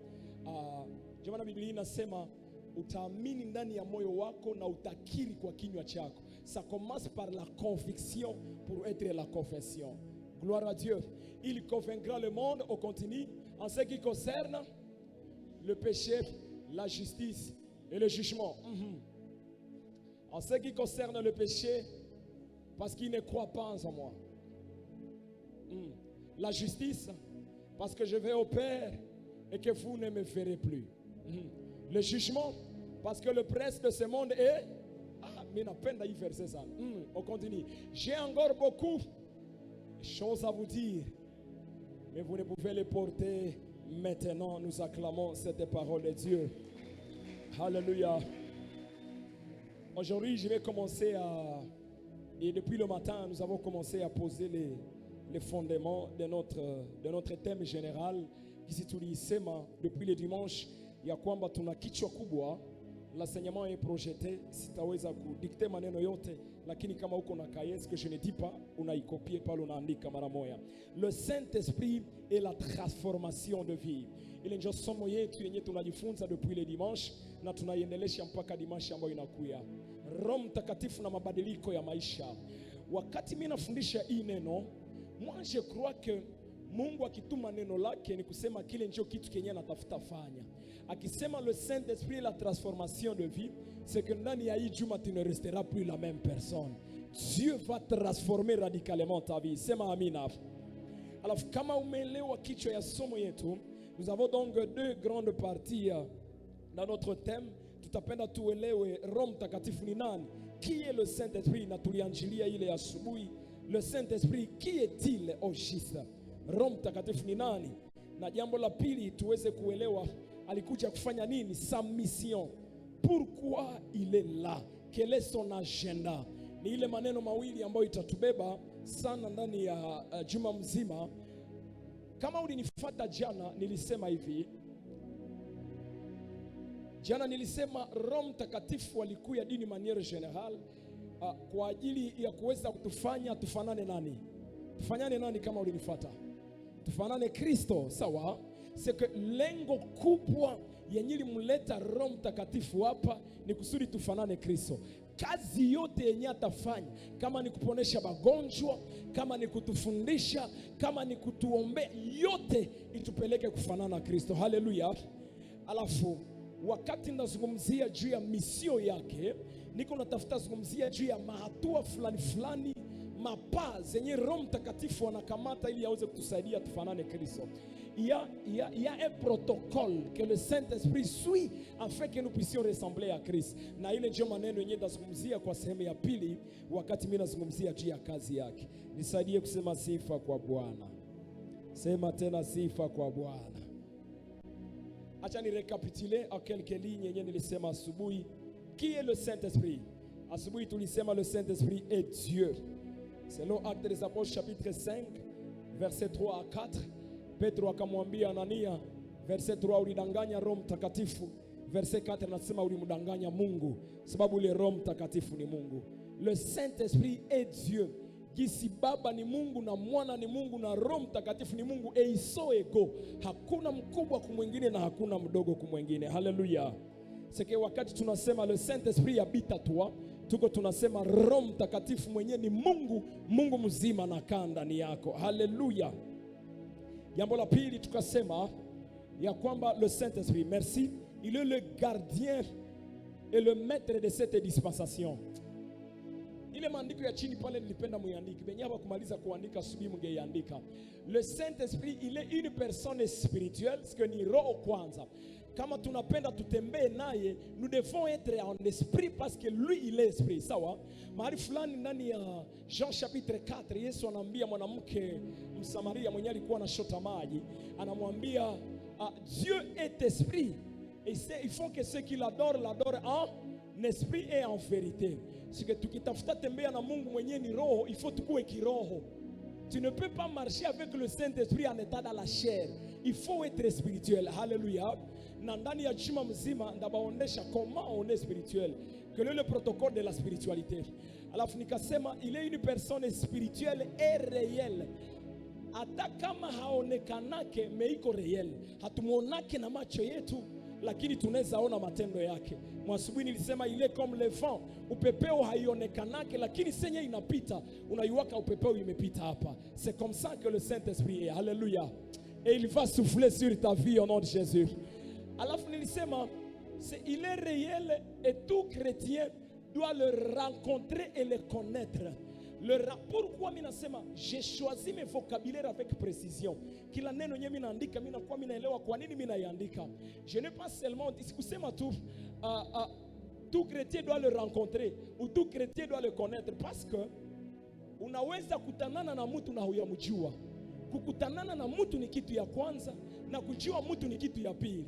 Jamani, Biblia inasema utaamini ndani ya moyo wako na utakiri kwa kinywa chako. Ça commence par la conviction pour être la confession. Gloire à Dieu. Il convaincra le monde, on continue, en ce qui concerne le péché, la justice et le jugement. En ce qui concerne le péché, parce qu'il ne croit pas en moi. La justice, parce que je vais au Père et que vous ne me verrez plus. Le jugement, parce que le prince de ce monde est... mais n'a peine d'y verser ça. On continue. J'ai encore beaucoup de choses à vous dire, mais vous ne pouvez les porter maintenant. Nous acclamons cette parole de Dieu. Alléluia. Aujourd'hui, je vais commencer à... Et depuis le matin, nous avons commencé à poser les fondements de notre thème général. Ici, depuis le dimanche, il y a kwamba tuna kichwa kubwa. L'enseignement est projeté. Sitaweza kudikte maneno yote, lakini kama uko na kaye, ce que je ne dis pas, unaikopie pale unaandika mara moja. Le Saint-Esprit est la transformation de vie. Ile ndio somo yetu yenye tunajifunza depuis le dimanche na tunaiendelesha mpaka dimanche ambayo inakuja. Roho Mtakatifu na mabadiliko ya maisha. Wakati mimi nafundisha hii neno, moi je crois que Mungu akituma neno lake ni kusema kile ndio kitu kenye anatafuta fanya. Akisema le Saint-Esprit la transformation de vie, c'est que ndani ya hii juma tu ne resteras plus la même personne. Dieu va transformer radicalement ta vie. Sema amina. Alors kama umeelewa kichwa ya somo yetu, nous avons donc deux grandes parties dans notre thème. Tutapenda tuelewe Roho Mtakatifu ni nani? Qui est le Saint-Esprit? Na tulianjilia ile asubuhi. Le Saint-Esprit, qui est-il au juste? Roho Mtakatifu ni nani? Na jambo la pili tuweze kuelewa alikuja kufanya nini, sa mission. Pourquoi il est là? Quel est son agenda? Ni ile maneno mawili ambayo itatubeba sana ndani ya juma mzima. Kama ulinifuata jana, nilisema hivi. Jana nilisema Roho Mtakatifu alikuja dini manière générale kwa ajili ya kuweza kutufanya tufanane nani? Tufanyane nani kama ulinifuata? Tufanane Kristo, sawa? C'est que lengo kubwa yenye ilimleta Roho Mtakatifu hapa ni kusudi tufanane Kristo. Kazi yote yenye atafanya, kama ni kuponesha magonjwa, kama ni kutufundisha, kama ni kutuombea, yote itupeleke kufanana Kristo. Haleluya. Alafu wakati nazungumzia juu ya misio yake, niko natafuta zungumzia juu ya mahatua fulani fulani, mapa zenye Roho Mtakatifu anakamata ili aweze kutusaidia tufanane Kristo. Il y a un protocole que le Saint-Esprit suit afin que nous puissions ressembler à Christ. Na ile ndio maneno yenyewe ndazungumzia kwa sehemu ya pili, wakati mimi nazungumzia juu ya kazi yake. Nisaidie kusema sifa kwa Bwana. Sema tena sifa kwa Bwana. Acha ni récapituler en quelques lignes yenyewe nilisema asubuhi. Qui est le Saint-Esprit? Asubuhi tulisema le Saint-Esprit est Dieu. Selon Actes des Apôtres chapitre 5 verset 3 à 4, Petro akamwambia Anania, verset 3, ulidanganya Roho Mtakatifu. Verset 4 nasema ulimdanganya Mungu, sababu ile Roho Mtakatifu ni Mungu. Le Saint-Esprit est Dieu. Gisi Baba ni Mungu na Mwana ni Mungu na Roho Mtakatifu ni Mungu, et so ego. Hakuna mkubwa kumwingine na hakuna mdogo kumwingine. Haleluya. Seke wakati tunasema le Saint-Esprit habite à toi, tuko tunasema Roho Mtakatifu mwenye ni Mungu, Mungu mzima na kaa ndani yako. Haleluya. Jambo la pili tukasema ya kwamba le Saint-Esprit, merci, il est le gardien et le maître de cette dispensation. Ile maandiko ya chini pale nilipenda muiandike. Benye hapa kumaliza kuandika asubuhi mngeiandika. Le Saint-Esprit, il est une personne spirituelle, ce que ni roho kwanza. Kama tunapenda tutembee naye, nous devons être en esprit parce que lui il est esprit. Sawa? Mahali fulani ndani ya Jean chapitre 4, Yesu anamwambia mwanamke Msamaria mwenye alikuwa anashota maji, anamwambia Dieu est esprit. Et il faut que ceux qui l'adorent en esprit et en vérité. C'est que tukitafuta tembea na Mungu mwenye ni roho, il faut tukue kiroho. Tu ne peux pas marcher avec le Saint-Esprit en état dans la chair. Il faut être spirituel. Alléluia. Na ndani ya juma mzima ndabaonesha comment on est spirituel. Quel est le protocole de la spiritualité. Alafu nikasema il est une personne spirituelle et réelle. Hata kama haonekanake meiko réel. Hatumuonake na macho yetu, lakini tunaweza ona matendo yake. Mwasubuhi nilisema il est comme le vent. Upepeo haionekanake, lakini senye inapita unaiwaka upepeo imepita hapa. C'est comme ça que le Saint-Esprit est. Alléluia. Et il va souffler sur ta vie au nom de Jésus. Alafu nilisema il est réel et tout chrétien doit le rencontrer et le connaître. Pourquoi mina sema j'ai choisi mes vocabulaires avec précision. Kila neno nye mina andika mina kwa mina elewa kwa nini mina yandika. Je n'ai pas seulement kusema tu tout chrétien doit le rencontrer ou tout chrétien doit le connaître, parce que unaweza kutanana na mtu na huyamjua. Kukutanana na mtu ni kitu ya kwanza na kujua mtu ni kitu ya pili.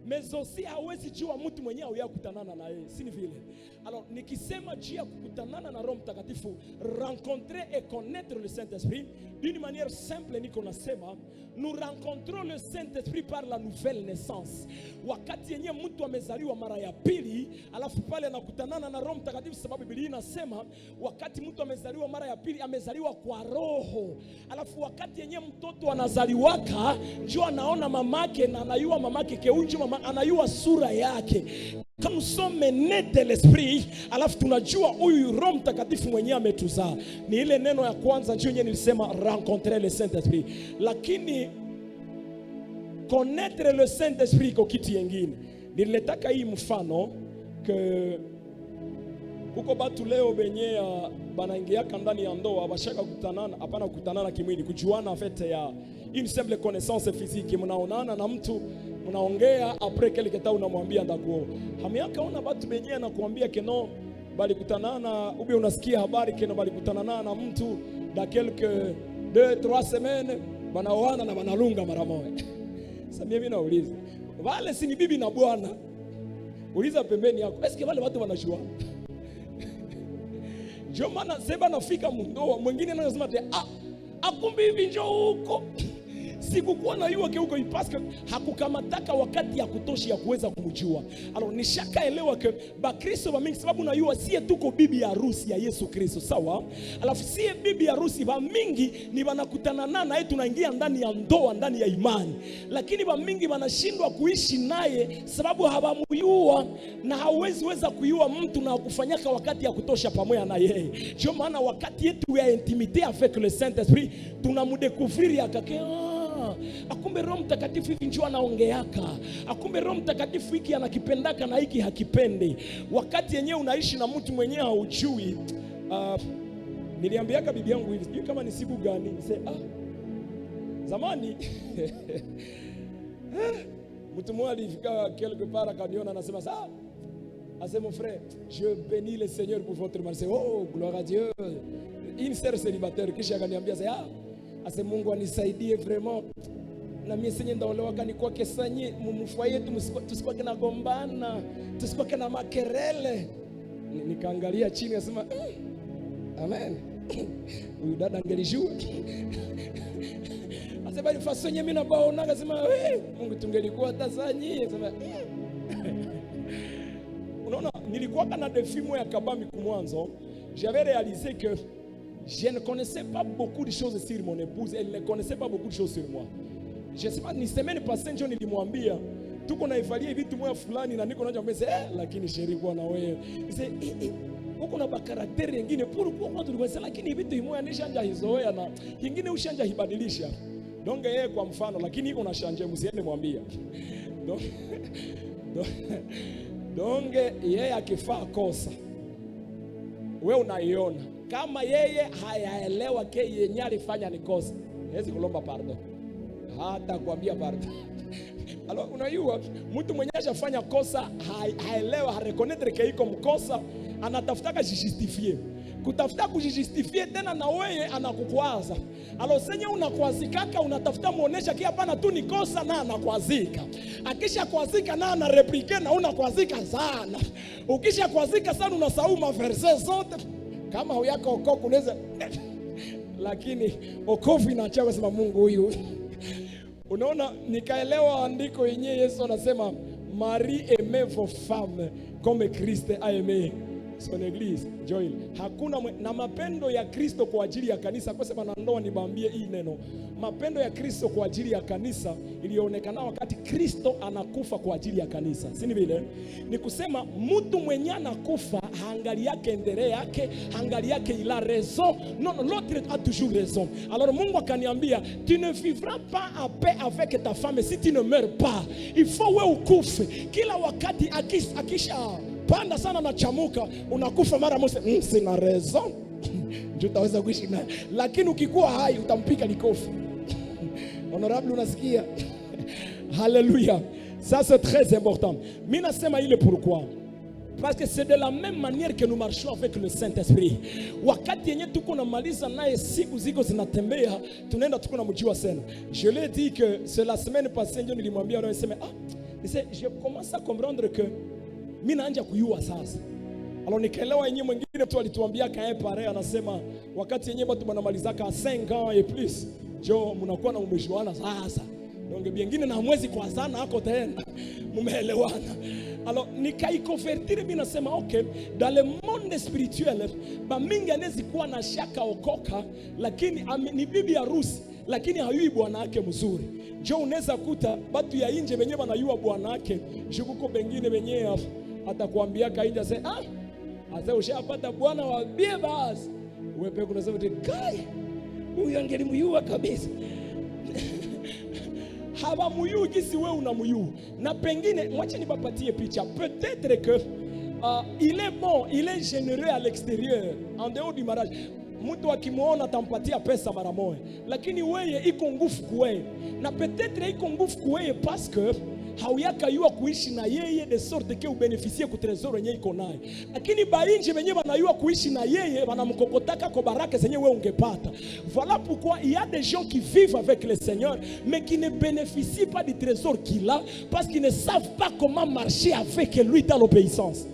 mais aussi hawezi jua mtu mwenyewe huyakutanana na yeye, si ni vile? Alors nikisema juu ya kukutanana na Roho Mtakatifu, rencontrer et connaître le Saint-Esprit, d'une manière simple niko nasema, nous rencontrons le Saint-Esprit par la nouvelle naissance. Wakati yenye mtu amezaliwa mara ya pili, alafu pale anakutanana na Roho Mtakatifu, sababu Biblia inasema wakati mtu amezaliwa mara ya pili amezaliwa kwa roho. Alafu wakati yenye mtoto anazaliwaka, njoo anaona mamake na anayua mamake keunjo, mama anayua sura yake. Kama nous sommes nés de l'esprit, alafu tunajua huyu Roho Mtakatifu mwenyewe ametuzaa. Ni ile neno ya kwanza njoo yenyewe nilisema rencontrer le Saint-Esprit. Lakini connaître le Saint-Esprit kwa kitu kingine. Nilitaka hii mfano ke kuko batu leo benye banaingiaka ndani ya ndoa bashaka kutanana, hapana kutanana kimwili, kujuana en fait ya une simple connaissance physique. Mnaonana na mtu unaongea, après quelque temps unamwambia ndakuoa. Hamiaka una batu benye na kuambia keno bali kutanana, ubi unasikia habari keno bali kutanana na mtu da quelques 2-3 semaines banaoana na banalunga mara moja. Sasa mimi nauliza, wale si ni bibi na bwana? Uliza pembeni yako, eske wale watu wanajua? Ndio maana sema nafika mundoa mwingine anasema akumbi hivi njoo huko. Sikukuwa na yua huko parce que hakukamataka wakati ya kutosha ya kuweza kumjua. Alors nishakaelewa ke bakristo ba mingi sababu na yua sie tuko bibi ya harusi ya Yesu Kristo, sawa? Alafu sie bibi ya harusi ba mingi ni wanakutana naye, tunaingia ndani ya ndoa, ndani ya imani. Lakini ba mingi wanashindwa kuishi naye sababu hawamjua, na hawezi weza kujua mtu na kufanyaka wakati ya kutosha pamoja na yeye. Ndio maana wakati yetu ya intimité avec le Saint-Esprit tunamudécouvrir akake akumbe Roho Mtakatifu hivi njoo anaongeaka, akumbe Roho Mtakatifu hiki anakipendaka na hiki hakipendi. Wakati yenyewe unaishi na mtu mwenyewe haujui. Niliambiaka bibi yangu hivi, sijui kama ni siku gani, zamani mtu mmoja alifika quelque part akaniona anasema c'est mon frère, je bénis le Seigneur pour votre mariage. Oh gloire à Dieu. Une sœur célibataire kisha akaniambia ase Mungu anisaidie vraiment na mimi senye ndaolewa kani kwa kesanye mumfua yetu tusikuwa na gombana, tusikuwa na makerele. Nikaangalia chini nasema amen. Huyu dada angelijua. Ase bali fasonye mimi na baona akasema Mungu tungelikuwa tazanyi nasema unaona, nilikuwa na défi moya kabambi kumwanzo. J'avais réalisé que je ne connaissais pas beaucoup de choses sur mon épouse, elle ne connaissait pas beaucoup de choses sur moi. Je sais pas, ni semaine passée ndio nilimwambia tuko na evaluate vitu moja fulani na niko naja mbele lakini sheri bwana wewe. Sasa uko na bakarakteri nyingine pourquoi tulikwenda, lakini vitu himoya nishanja hizoea na kingine ushanja hibadilisha. Donge yeye kwa mfano, lakini iko na shanje msiende mwambia. Donge yeye akifaa kosa wewe unaiona kama yeye hayaelewa ke yenye alifanya ni kosa, hawezi kulomba pardon, hata kuambia pardon. Alors unajua mtu mwenye ashafanya kosa haelewa, hareconnaître ke iko mkosa, anatafuta kujistifie. Kutafuta kujistifie tena na wewe anakukwaza. Alors senye unakwazikaka unatafuta muonesha kia hapana tu ni kosa na anakwazika. Akisha kwazika na anareplike na unakwazika sana. Ukisha kwazika sana unasahau maverse zote. Kama huyako okovu unaweza lakini okovu inaacha kusema Mungu huyu. Unaona, nikaelewa andiko yenyewe Yesu anasema Marie aimait vos femmes comme Christ a aimé son église. Joel, hakuna na mapendo ya Kristo kwa ajili ya kanisa. Kwa sababu na ndoa nibaambie hii neno, mapendo ya Kristo kwa ajili ya kanisa ilionekana wakati Kristo anakufa kwa ajili ya kanisa. Si vile? Ni kusema mtu mwenye anakufa haangali yake endere yake, haangali yake ila raison. Non, l'autre a toujours raison. Alors Mungu akaniambia, tu ne vivras pas en paix avec ta femme si tu ne meurs pas. Il faut wewe ukufe. Kila wakati akisha panda sana na chamuka unakufa mara moja, sina raison. Ndio utaweza kuishi naye. Lakini ukikuwa hai utampika likofi. Honorable, unasikia? Hallelujah. Ça c'est très important. Mimi nasema ile pourquoi? Parce que c'est de la même manière que nous marchons avec le Saint-Esprit. Wakati yenye tuko na maliza naye siku ziko zinatembea, tunaenda tuko na mjua sana. Je l'ai dit que c'est la semaine passée ndio nilimwambia anasema Je commence à comprendre que mimi naanza kuyua sasa. Alors nikaelewa yenyewe mwingine mtu alituambia kae pare anasema wakati yenyewe watu wanamalizaka 5 ans et plus jo mnakuwa na umejuana sasa. Donc bingine na mwezi kwa sana hako tena mumeelewana. Alors nikaikonvertir mimi nasema okay, dans le monde spirituel ba mingi anaweza kuwa na shaka okoka lakini ni bibi harusi lakini hayui bwana yake mzuri. Jo unaweza kuta watu ya nje wenyewe wanayua bwana yake, shukuko bengine wenyewe atakwambia kainja sasa asa ushapata bwana wa bie basi. Wewe pekee unasema kai huyu angelimjua kabisa. Haba muyu kisi wewe unamuyu. Na pengine mwache nipapatie picha. Peut-être que il est bon, il est généreux à l'extérieur, en dehors du mariage. Mtu akimuona atampatia pesa mara moja. Lakini wewe iko nguvu kweye. Na peut-être iko nguvu kweye parce que hauyakayua kuishi na yeye de sorte que ubeneficie ku trésor yenye iko naye. Lakini bainje wenye wanayua kuishi na yeye wanamkokotaka kwa baraka zenye wewe ungepata. Voilà pourquoi il y a des gens qui vivent avec le Seigneur mais qui ne bénéficient pas du trésor qu'il a parce qu'ils ne savent pas comment marcher avec lui dans l'obéissance.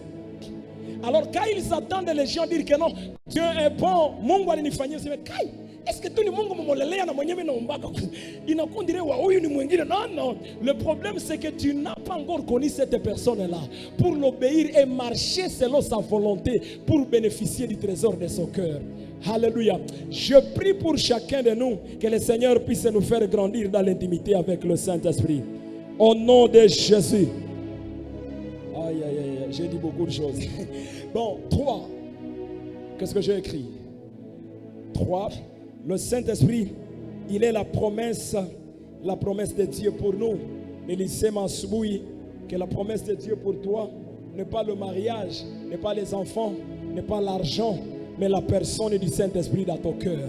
Alors quand ils attendent les gens dire que non, Dieu est bon, Mungu alinifanyia, c'est kai. Est-ce que tu ni Mungu mmolelea na mwenyewe naombaka inakundire wa huyu ni mwingine? Non. Le problème c'est que tu n'as pas encore connu cette personne là pour l'obéir et marcher selon sa volonté pour bénéficier du trésor de son cœur. Alléluia. Je prie pour chacun de nous que le Seigneur puisse nous faire grandir dans l'intimité avec le Saint-Esprit. Au nom de Jésus. Aïe, j'ai dit beaucoup de choses. Bon, 3. Qu'est-ce que j'ai écrit? 3. Le Saint-Esprit, il est la promesse de Dieu pour nous. Mais il sait que la promesse de Dieu pour toi n'est pas le mariage, n'est pas les enfants, n'est pas l'argent, mais la personne du Saint-Esprit dans ton cœur.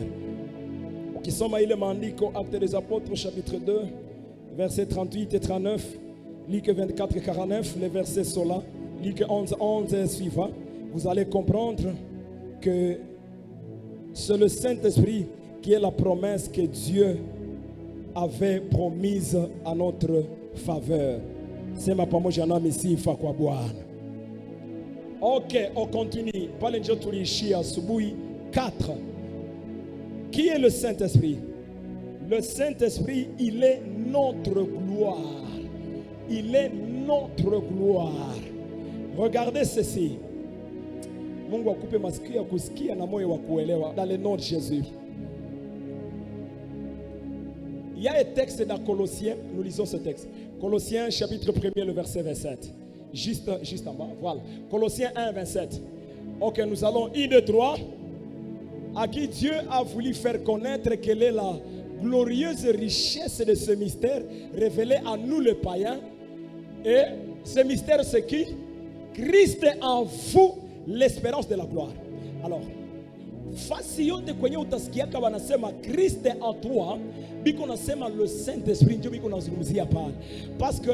Qui sont maïle mandiko, Actes des Apôtres, chapitre 2, versets 38 et 39, Luc 24 et 49, les versets sont là, Luc 11, 11 et suivant. Vous allez comprendre que c'est le Saint-Esprit qui est la promesse que Dieu avait promise à notre faveur. C'est ma pamoja jana ici fa kwa Bwana. Ok, on continue. Pale njo tuliishia asubuhi 4. Qui est le Saint-Esprit? Le Saint-Esprit, il est notre gloire. Il est notre gloire. Regardez ceci. Mungu akupe masikio ya kusikia na moyo wa kuelewa dans le nom de Jésus. Il y a un texte dans Colossiens, nous lisons ce texte. Colossiens chapitre 1er, le verset 27. Juste en bas, voilà. Colossiens 1, 27. Ok, nous allons 1, 2, 3. À qui Dieu a voulu faire connaître quelle est la glorieuse richesse de ce mystère révélé à nous les païens. Et ce mystère c'est qui? Christ en vous, l'espérance de la gloire. Alors, fasi yote kwenye utasikiaka wanasema Kristo en toi, biko nasema le Saint-Esprit ndio biko nazungumzia pale. Parce que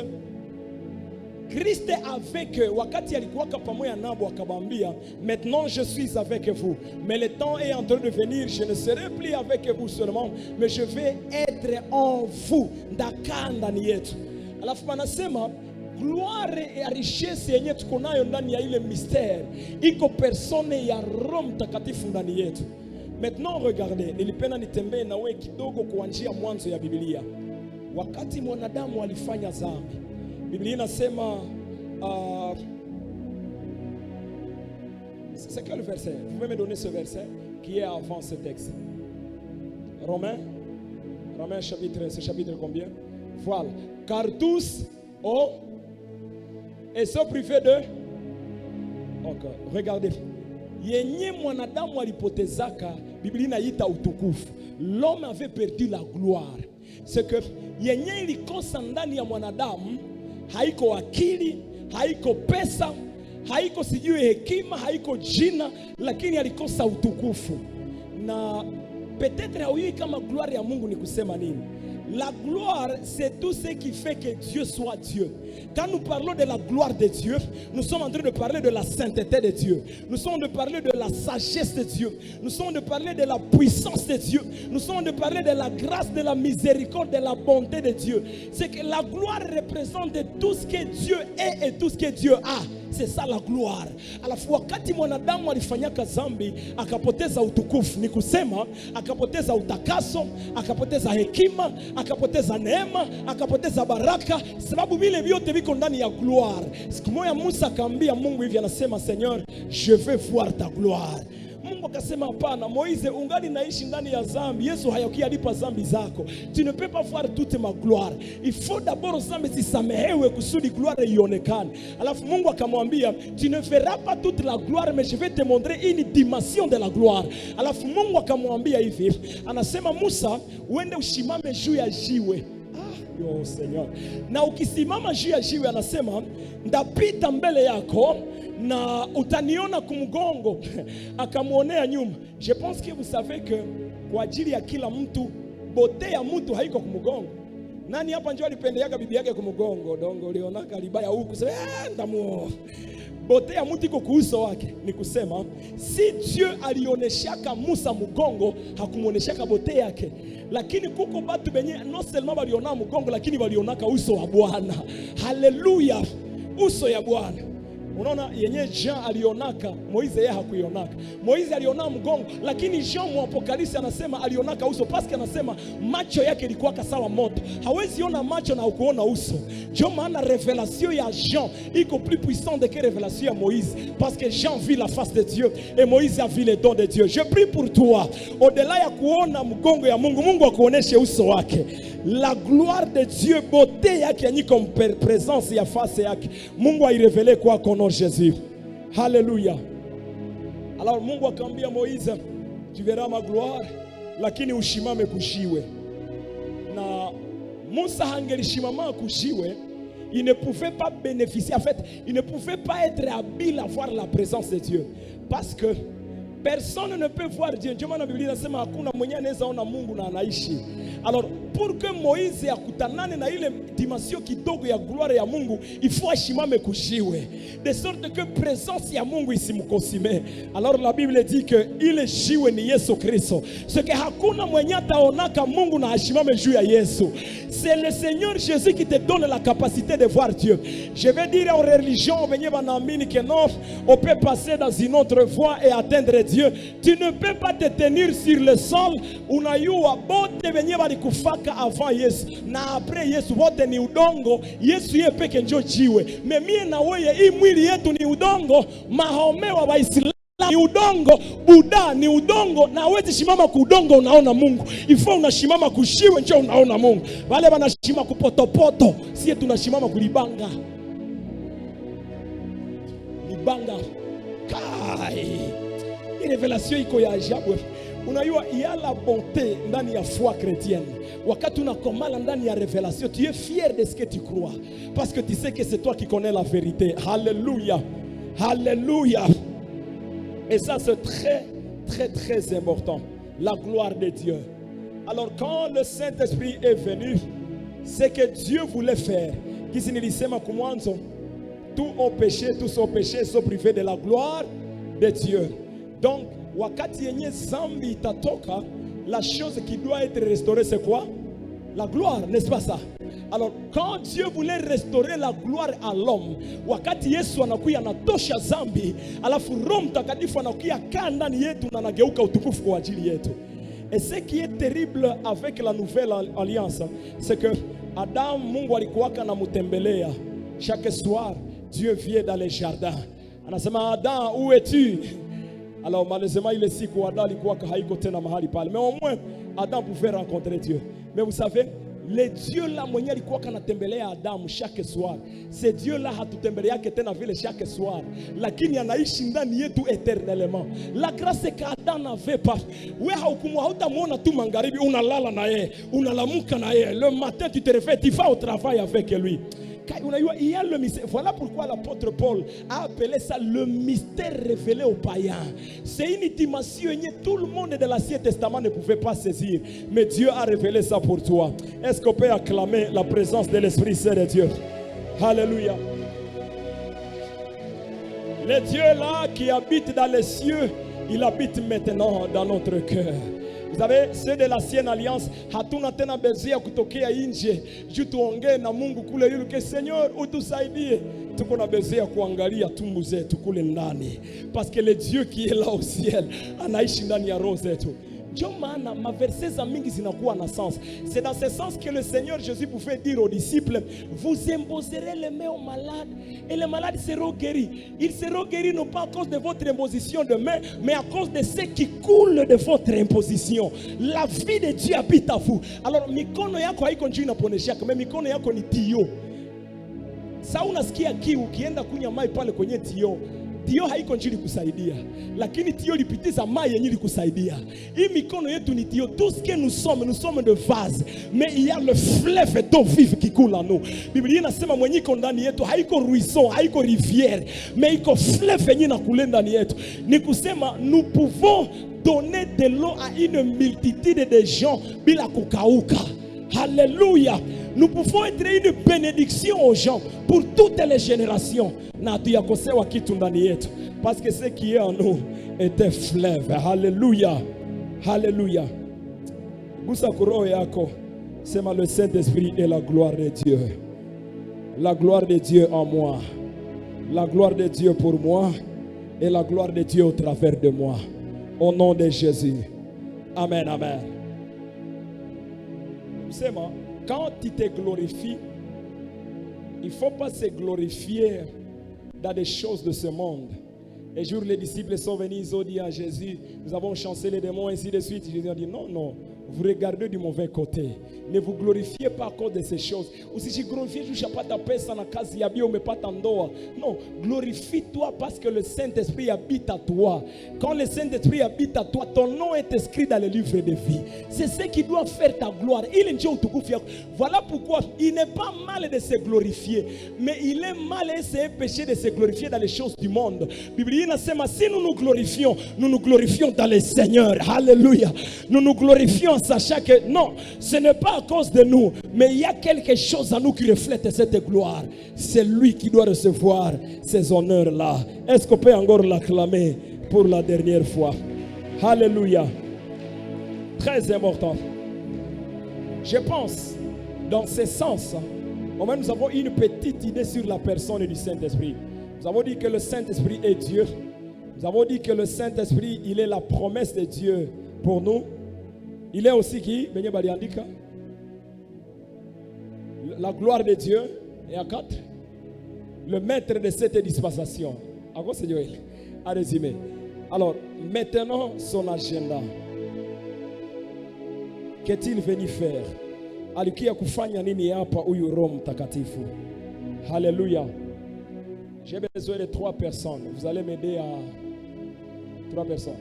Kristo avec wakati alikuwaka pamoja nabo akabambia, maintenant je suis avec vous, mais le temps est en train de venir, je ne serai plus avec vous seulement, mais je vais être en vous, ndakaa ndani yetu. Alafu wanasema gloire et richesse yenye tuko nayo ndani ya ile mystère iko persone ya Roho Mtakatifu ndani yetu. Maintenant regardez, nilipenda nitembee na wewe kidogo kuanzia mwanzo ya Biblia. Wakati mwanadamu alifanya dhambi, Biblia inasema c'est quel verset? Vous pouvez me donner ce verset qui est avant ce texte? Romains chapitre, c'est chapitre combien? Voilà. Car tous et sont privés de. Okay. Regardez. Yenye mwanadamu alipotezaka, Biblia inaita utukufu. L'homme avait perdu la gloire. C'est que yenye ilikosa ndani ya mwanadamu haiko akili, haiko pesa, haiko sijui hekima, haiko jina, lakini alikosa utukufu. Na peut-être haujui kama gloire ya Mungu ni kusema nini. La gloire, c'est tout ce qui fait que Dieu soit Dieu. Quand nous parlons de la gloire de Dieu, nous sommes en train de parler de la sainteté de Dieu. Nous sommes en train de parler de la sagesse de Dieu. Nous sommes en train de parler de la puissance de Dieu. Nous sommes en train de parler de la grâce, de la miséricorde, de la bonté de Dieu. C'est que la gloire représente tout ce que Dieu est et tout ce que Dieu a. C'est ça la gloire. Alafu wakati mwanadamu alifanyaka zambi, akapoteza utukufu, ni kusema akapoteza utakaso, akapoteza hekima, akapoteza neema, akapoteza baraka, sababu vile vyote viko ndani ya gloire. Siku moja Musa akaambia Mungu hivi, anasema Seigneur, je veux voir ta gloire. Mungu akasema hapana, Moïse, ungali naishi ndani ya zambi. Yesu hayakia lipa zambi zako. Tu ne peux pas voir toute ma gloire. Il faut d'abord zambi zisamehewe kusudi gloire ionekane. Alafu Mungu akamwambia, tu ne verras pas toute la gloire, mais je vais te montrer une dimension de la gloire. Alafu Mungu akamwambia hivi, anasema Musa, uende ushimame juu ya jiwe. Yo Seigneur. Na ukisimama juu ya jiwe, anasema ndapita mbele yako na utaniona kumgongo. Akamuonea nyuma. Je pense que vous savez que kwa ajili ya kila mtu, bote ya mtu haiko kumgongo. Nani hapa njoo alipendeaga bibi yake kumgongo? Dongo ulionaka libaya huku sema ndamu. Bote ya mtu iko kuuso wake. Ni kusema si Dieu alioneshaka Musa mgongo, hakumuoneshaka bote yake. Lakini kuko batu benye non seulement waliona mgongo, lakini walionaka uso wa Bwana. Haleluya. Uso ya Bwana. Unaona yenye Jean alionaka, Moize yeye hakuionaka. Moize aliona mgongo, lakini Jean mu Apokalipsi anasema alionaka uso, paske anasema macho yake ilikuwa sawa moto. Hawezi ona macho na ukuona uso. Ndio maana révélation ya Jean iko plus puissante que révélation ya Moïse, parce que Jean vit la face de Dieu et Moïse a vu les dons de Dieu. Je prie pour toi, au-delà ya kuona mgongo ya Mungu, Mungu akuoneshe uso wake. La gloire de Dieu, beauté yake yani comme présence ya face yake, Mungu airévele kwa kono Jésus. Alléluia. Alors Mungu akamwambia Moïse, tu verras ma gloire, lakini ushimame kushiwe. Na Musa hangelishimama kushiwe, il ne pouvait pas bénéficier, en fait, il ne pouvait pas être habile à voir la présence de Dieu, parce que personne ne peut voir Dieu. Ndio maana Biblia inasema hakuna mwenye anaweza ona Mungu na anaishi. Alors pour que Moïse akutanane na ile dimension kidogo ya gloire ya Mungu, il faut ashimame kushiwe, de sorte que présence ya Mungu isimkosime. Alors la Bible dit que ile shiwe ni Yesu Kristo. Ce que hakuna mwenye ataonaka Mungu na ashimame juu ya Yesu. C'est le Seigneur Jésus qui te donne la capacité de voir Dieu. Je vais dire aux religions venye banaamini que non, on peut passer dans une autre voie et atteindre Dieu. Tu ne peux pas te tenir sur le sol. Unayua bote venye balikufaka avant Yesu na après Yesu wote ni udongo. Yesu yeye peke ndio jiwe. Mais mie na wewe hii mwili yetu ni udongo. Mahome wa Waislamu ni udongo, Buddha ni udongo, na hawezi shimama ku udongo unaona Mungu. Ifo unashimama kushiwe ndio unaona Mungu. Wale wanashimama kupotopoto, sisi tunashimama kulibanga. Libanga. Kai. Hii revelation iko ya ajabu. Unajua il y a la bonté ndani ya foi chrétienne. Wakati unakomala ndani ya révélation, tu es fier de ce que tu crois, parce que tu sais que c'est toi qui connais la vérité. Alléluia. Alléluia. Et ça c'est très très très important. La gloire de Dieu. Alors quand le Saint-Esprit est venu, c'est que Dieu voulait faire. Kisi nilisema kumwanzo, tous ont péché, sont privés de la gloire de Dieu. Donc wakati yenye zambi itatoka, la chose qui doit être restaurée c'est quoi? La gloire, n'est-ce pas ça? Alors quand Dieu voulait restaurer la gloire à l'homme, wakati Yesu anakuya anatosha zambi, alafu Roho Mtakatifu anakuya kaa ndani yetu na anageuka utukufu kwa ajili yetu. Et ce qui est terrible avec la nouvelle alliance, c'est que Adam, Mungu alikuwaka na mutembelea chaque soir. Dieu vient dans les jardins, anasema Adam, où es-tu? Alors malheureusement ile siku Adam alikuwa haiko tena mahali pale, mais au moins Adam pouvait rencontrer Dieu. Mais vous savez, le Dieu là mwenye alikuwa kanatembelea Adam chaque soir, c'est Dieu là hatutembeleake tena vile chaque soir, lakini anaishi ndani yetu éternellement. La grâce qu'Adam n'avait pas, wewe hautamuona tu magharibi, unalala na yeye, unalamuka na yeye, le matin tu te réveilles, tu vas au travail avec lui. Il y a le mystère. Voilà pourquoi l'apôtre Paul a appelé ça le mystère révélé aux païens. C'est une dimension que tout le monde de l'Ancien Testament ne pouvait pas saisir. Mais Dieu a révélé ça pour toi. Est-ce qu'on peut acclamer la présence de l'Esprit Saint de Dieu? Alléluia. Le Dieu là qui habite dans les cieux, il habite maintenant dans notre cœur. Vous savez, ceux de l'ancienne alliance, hatuna tena bezia kutokea nje, juu tuongee na Mungu kule yule, Seigneur utusaidie. Tuko na bezia kuangalia tumbu zetu kule ndani. Parce que le Dieu qui est là au ciel, anaishi ndani ya roho zetu. Ndio maana maversets za mingi zinakuwa na sens. C'est dans ce sens que le Seigneur Jésus pouvait dire aux disciples, vous imposerez les mains aux malades et les malades seront guéris. Ils seront guéris non pas à cause de votre imposition de main, mais à cause de ce qui coule de votre imposition. La vie de Dieu habite à vous. Alors mikono yako haiko njoo inaponesha, kama mikono yako ni tio. Sasa unasikia kiu ukienda kunywa mai pale kwenye tio. Tio haiko njili kusaidia, lakini tio lipitiza mai yenye likusaidia. Hii mikono yetu ni tio. Tout ce que nous sommes de vase, mais il y a le fleuve d'eau vive qui coule en nous. Biblia inasema mwenye iko ndani yetu haiko ruisseau, haiko rivière, mais iko fleuve yenye inakule ndani yetu. Ni kusema nous pouvons donner de l'eau à une multitude de gens bila kukauka. Alléluia. Nous pouvons être une bénédiction aux gens pour toutes les générations. Parce que ce qui est en nous est un fleuve. Alléluia. Alléluia. C'est le Saint-Esprit et la gloire de Dieu. La gloire de Dieu en moi. La gloire de Dieu pour moi. Et la gloire de Dieu au travers de moi. Au nom de Jésus. Amen, amen. C'est moi. Quand tu te glorifies, il ne faut pas se glorifier dans des choses de ce monde. Un jour, les disciples sont venus, ils ont dit à Jésus, nous avons chancé les démons, ainsi de suite. Jésus a dit, non, non, vous regardez du mauvais côté. Ne vous glorifiez pas à cause de ces choses. Ou si je glorifie, je ne pas ta pesa na kazi ya bio, mais pas tandoa. Non, glorifie-toi parce que le Saint-Esprit habite à toi. Quand le Saint-Esprit habite à toi, ton nom est inscrit dans le livre de vie. C'est ce qui doit faire ta gloire. Voilà pourquoi il n'est pas mal de se glorifier, mais il est mal et c'est un péché de se glorifier dans les choses du monde. Bible si nous nous glorifions dans le Seigneur. Alléluia. Nous nous glorifions en sachant que non, ce n'est pas à cause de nous, mais il y a quelque chose en nous qui reflète cette gloire. C'est lui qui doit recevoir ces honneurs-là. Est-ce qu'on peut encore l'acclamer pour la dernière fois? Alléluia. Très important. Je pense, dans ce sens, nous avons une petite idée sur la personne du Saint-Esprit. Nous avons dit que le Saint-Esprit est Dieu. Nous avons dit que le Saint-Esprit, il est la promesse de Dieu pour nous. Il est aussi qui? La gloire de Dieu. Et à 4, le maître de cette dispensation. À quoi c'est Joël? À résumer. Alors, maintenant son agenda. Qu'est-il venu faire? Alikia kufanya nini hapa huyu Roho Mtakatifu? Alléluia. J'ai besoin de 3 personnes. Vous allez m'aider à 3 personnes.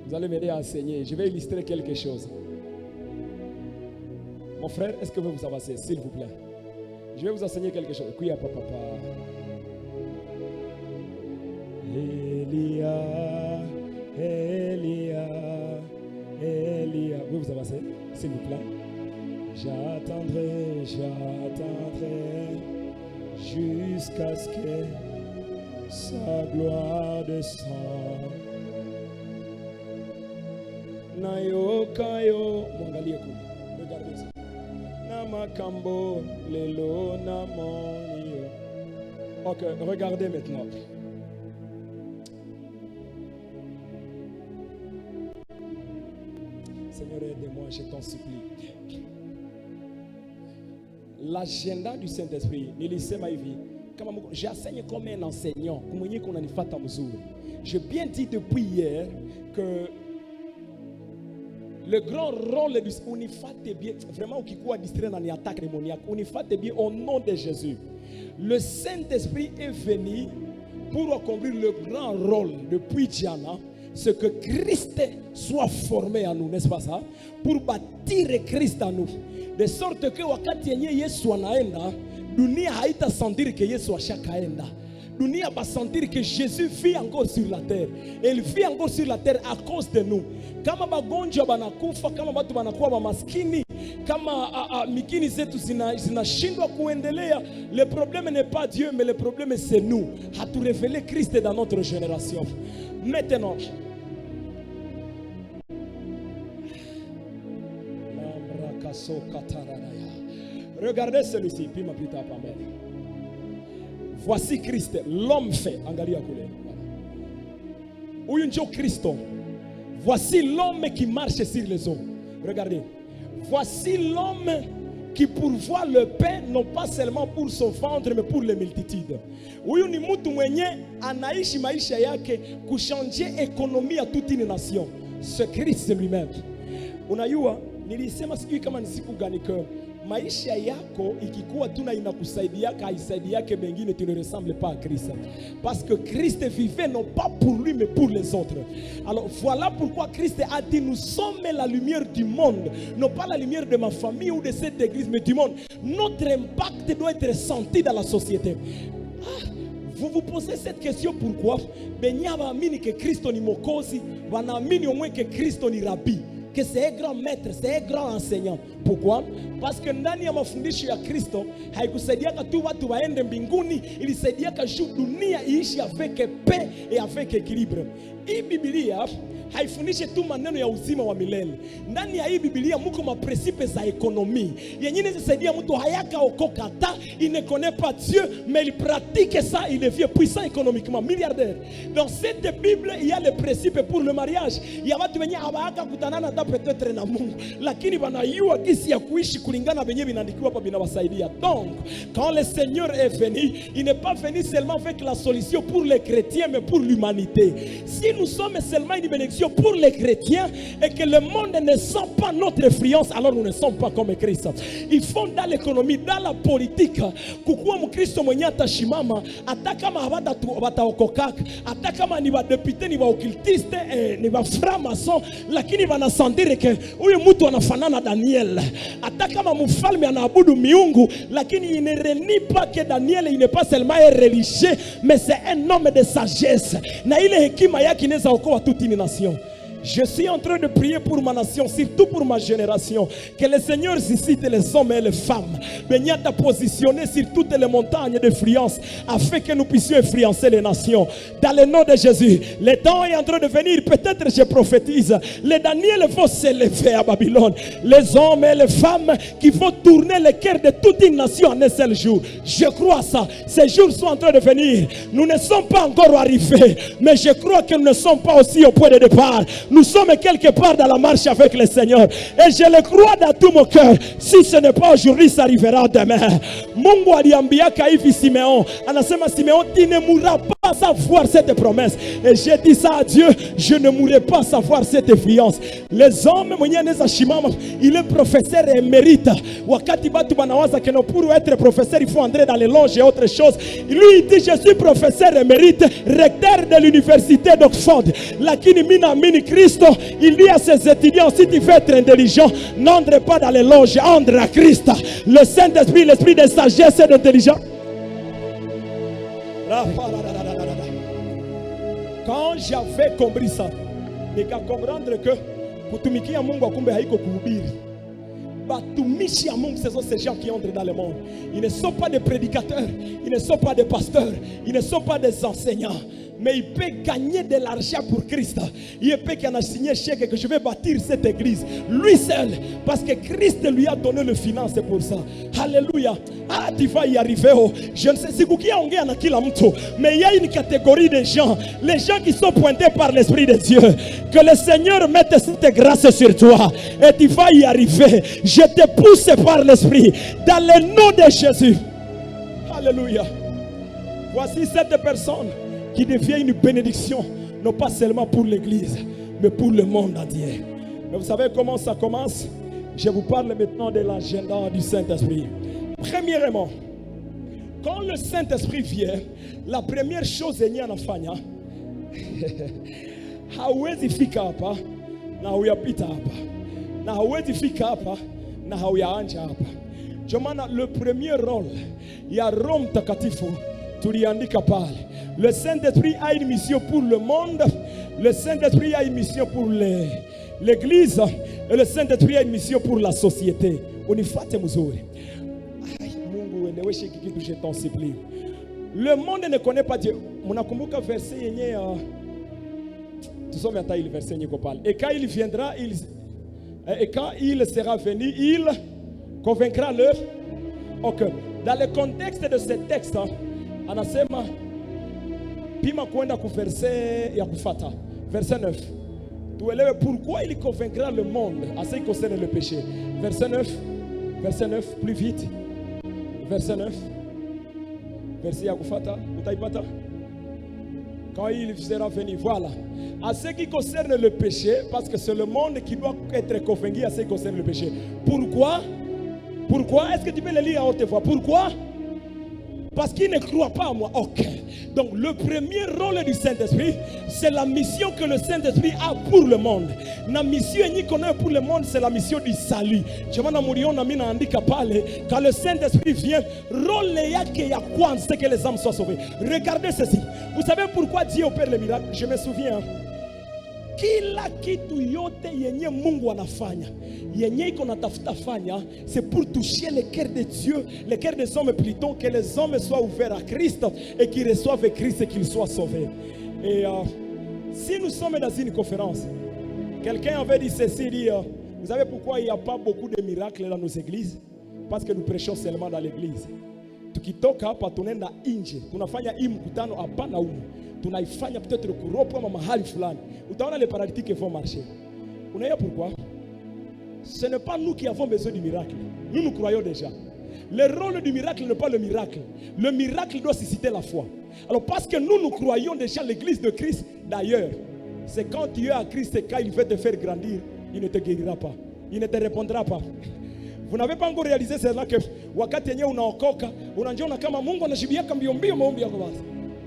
Vous allez m'aider à enseigner. Je vais illustrer quelque chose. Mon frère, est-ce que vous vous avancez, s'il vous plaît? Je vais vous enseigner quelque chose. Kuya papa. Elia. Vous vous avancez, s'il vous plaît. J'attendrai jusqu'à ce que sa gloire descende. Nayokayo, regardez ça. Namakambo, lelo namonio. Ok, regardez maintenant. Seigneur, aide-moi, je t'en supplie. L'agenda du Saint-Esprit, j'enseigne comme un enseignant. J'ai bien dit depuis hier que le grand rôle du vraiment qui quoi distrait dans les attaques démoniaques, au nom de Jésus. Le Saint-Esprit est venu pour accomplir le grand rôle depuis Diana, ce que Christ soit formé en nous, n'est-ce pas ça? Pour bâtir Christ en nous. De sorte que wakati yenye Yesu anaenda dunia haita sentir que Yesu ashakaenda. Dunia va sentir que Jésus vit encore sur la terre. Et il vit encore sur la terre à cause de nous. Kama bagonjwa banakufa, kama watu banakuwa bamaskini, kama mikini zetu zinashindwa kuendelea, le problème n'est pas Dieu, mais le problème c'est nous. Hatu révéler Christ dans notre génération. Maintenant, regardez celui-ci, puis ma pita pas. Voici Christ, l'homme fait. Angalia kule. Huyu ndio Kristo. Voici l'homme qui marche sur les eaux. Regardez. Voici l'homme qui pourvoit le pain, non pas seulement pour son ventre, mais pour les multitudes. Huyu ni mtu mwenye anaishi maisha yake kuchanger ekonomia ya toute une nation. C'est Christ lui-même. Unajua, nilisema sijui kama ni siku gani que maisha yako ikikuwa tuna inakusaidiaka haisaidiake mengine, tu ne ressembles pas à Christ. Parce que Christ vivait non pas pour lui mais pour les autres. Alors voilà pourquoi Christ a dit nous sommes la lumière du monde, non pas la lumière de ma famille ou de cette église mais du monde. Notre impact doit être senti dans la société. Vous vous posez cette question pourquoi? Benya baamini que Kristo ni Mwokozi, wanaamini au moins que Kristo ni Rabbi, que c'est un grand maître, c'est un grand enseignant. Pourquoi? Parce que ndani ya mafundisho ya Kristo haikusaidiaka tu watu waende mbinguni, ilisaidiaka juu dunia iishi avec paix et avec équilibre. Hii Biblia haifundishi tu maneno ya uzima wa milele. Ndani ya hii Biblia muko maprincipe za ekonomi yenye zinasaidia mtu hayaka okoka hata il ne connaît pas Dieu mais il pratique ça, il devient puissant économiquement, milliardaire. Dans cette Bible il y a les principes pour le mariage. Il y a watu wenye hawaka kutanana hata peut-être na Mungu lakini wanayua gisi ya kuishi kulingana venye vinaandikiwa hapa binawasaidia. Donc quand le Seigneur est venu, il n'est pas venu seulement avec la solution pour les chrétiens mais pour l'humanité. Si nous sommes seulement une bénédiction pour les chrétiens et que le monde ne sent pas notre influence, alors nous ne sommes pas comme Christ. Il faut dans l'économie, dans la politique, kukuwa mkristo mwenye atashimama hata kama hawataokokaka, hata kama ni wadepute, ni waokiltiste, ni waframason, lakini wanasandire ke huyu mtu anafanana Daniel. Hata kama mfalme anaabudu miungu, lakini il ne renie pas que Daniel il n'est pas seulement un religieux mais c'est un homme de sagesse. Na ile hekima yake inaweza okoa toute une nation. Je suis en train de prier pour ma nation, surtout pour ma génération. Que le Seigneur suscite les hommes et les femmes. Venir à positionner sur toutes les montagnes d'influence afin que nous puissions influencer les nations. Dans le nom de Jésus, le temps est en train de venir. Peut-être je prophétise. Les Daniel vont s'élever à Babylone. Les hommes et les femmes qui vont tourner le cœur de toute une nation en un seul jour. Je crois ça. Ces jours sont en train de venir. Nous ne sommes pas encore arrivés. Mais je crois que nous ne sommes pas aussi au point de départ. Nous sommes quelque part dans la marche avec le Seigneur. Et je le crois dans tout mon cœur. Si ce n'est pas aujourd'hui, ça arrivera demain. Mungu aliambiaka hivi Simeon. Anasema Simeon, tu ne mourras pas sans voir cette promesse. Et j'ai dit ça à Dieu. Je ne mourrai pas sans voir cette influence. Les hommes, il est professeur émérite. Wakati batu banawaza que pour être professeur, il faut entrer dans les loges et autre chose. Lui, il dit, je suis professeur émérite, recteur de l'université d'Oxford. Lakini mina mini Christ. Il dit à ses étudiants, si tu veux être intelligent, n'entre pas dans les loges, entre à Christ. Le Saint-Esprit, l'esprit de sagesse et d'intelligence. Quand j'avais compris ça, j'ai comprendre que kutumikia Mungu akumbe haiko kuhubiri. Batumishi ya Mungu, ce sont ces gens qui entrent dans le monde. Ils ne sont pas des prédicateurs, ils ne sont pas des pasteurs, ils ne sont pas des enseignants. Mais il peut gagner de l'argent pour Christ. Il peut qu'il a signé chèque que je vais bâtir cette église. Lui seul. Parce que Christ lui a donné le finance pour ça. Alléluia. Ah, tu vas y arriver. Oh. Je ne sais si vous qui a ongé na kila mtu. Mais il y a une catégorie de gens. Les gens qui sont pointés par l'Esprit de Dieu. Que le Seigneur mette cette grâce sur toi. Et tu vas y arriver. Je te pousse par l'Esprit. Dans le nom de Jésus. Alléluia. Voici cette personne qui devient une bénédiction, non pas seulement pour l'église, mais pour le monde entier. Mais vous savez comment ça commence? Je vous parle maintenant de l'agenda du Saint-Esprit. Premièrement, quand le Saint-Esprit vient, la première chose est à nafanya. Hauwezi fika hapa na huyapita hapa. Na hauwezi fika hapa na hauyaanja hapa. Jomana, le premier rôle, il y a Rome Takatifu, tuliandika pale. Le Saint-Esprit a une mission pour le monde, le Saint-Esprit a une mission pour l'église, et le Saint-Esprit a une mission pour la société. Unifuate mzuri. Mungu eleweshe kitu, je t'en supplie. Le monde ne connaît pas Dieu. Munakumbuka verset yenye tusome hata ile verset yenye kopale. Et quand il viendra, et quand il sera venu, il convaincra le. Ok. Dans le contexte de ce texte, anasema pima kwenda ku verset ya kufata. Verset 9. Tuelewe pourquoi il convaincra le monde à ce qui concerne le péché. Verset 9. Verset 9, plus vite. Verset 9. Verset ya kufata. Utaipata? Quand il sera venu, voilà. À ce qui concerne le péché, parce que c'est le monde qui doit être convaincu à ce qui concerne le péché. Pourquoi? Pourquoi? Est-ce que tu peux le lire à haute voix? Pourquoi? Parce qu'il ne croit pas à moi. Ok. Donc le premier rôle du Saint-Esprit, c'est la mission que le Saint-Esprit a pour le monde. La mission qu'on a pour le monde, c'est la mission du salut. Quand le Saint-Esprit vient, rôle c'est que les âmes soient sauvées. Regardez ceci. Vous savez pourquoi Dieu opère les miracles? Je me souviens. Kila kitu yote yenye Mungu anafanya, yenye iko natafuta fanya, c'est pour toucher le cœur de Dieu, le cœur des hommes plutôt, que les hommes soient ouverts à Christ et qu'ils reçoivent Christ et qu'ils soient sauvés. Et si nous sommes dans une conférence, quelqu'un avait dit ceci, dit, vous savez pourquoi il n'y a pas beaucoup de miracles dans nos églises? Parce que nous prêchons seulement dans l'église. Tukitoka hapa tunaenda nje, tunafanya hii mkutano hapana humu. Tunaifanya peut-être kuropo ama mahali fulani. Utaona les paralytiques vont marcher. Vous savez pourquoi? Ce n'est pas nous qui avons besoin du miracle. Nous croyons déjà. Le rôle du miracle n'est pas le miracle. Le miracle doit susciter la foi. Alors parce que nous croyons déjà l'église de Christ. D'ailleurs, c'est quand tu es à Christ et quand il veut te faire grandir, il ne te guérira pas. Il ne te répondra pas. Vous n'avez pas encore réalisé cela que wakati yenyewe unaokoka, unajiona kama Mungu anashibiaka mbio mbio maombi yako basi.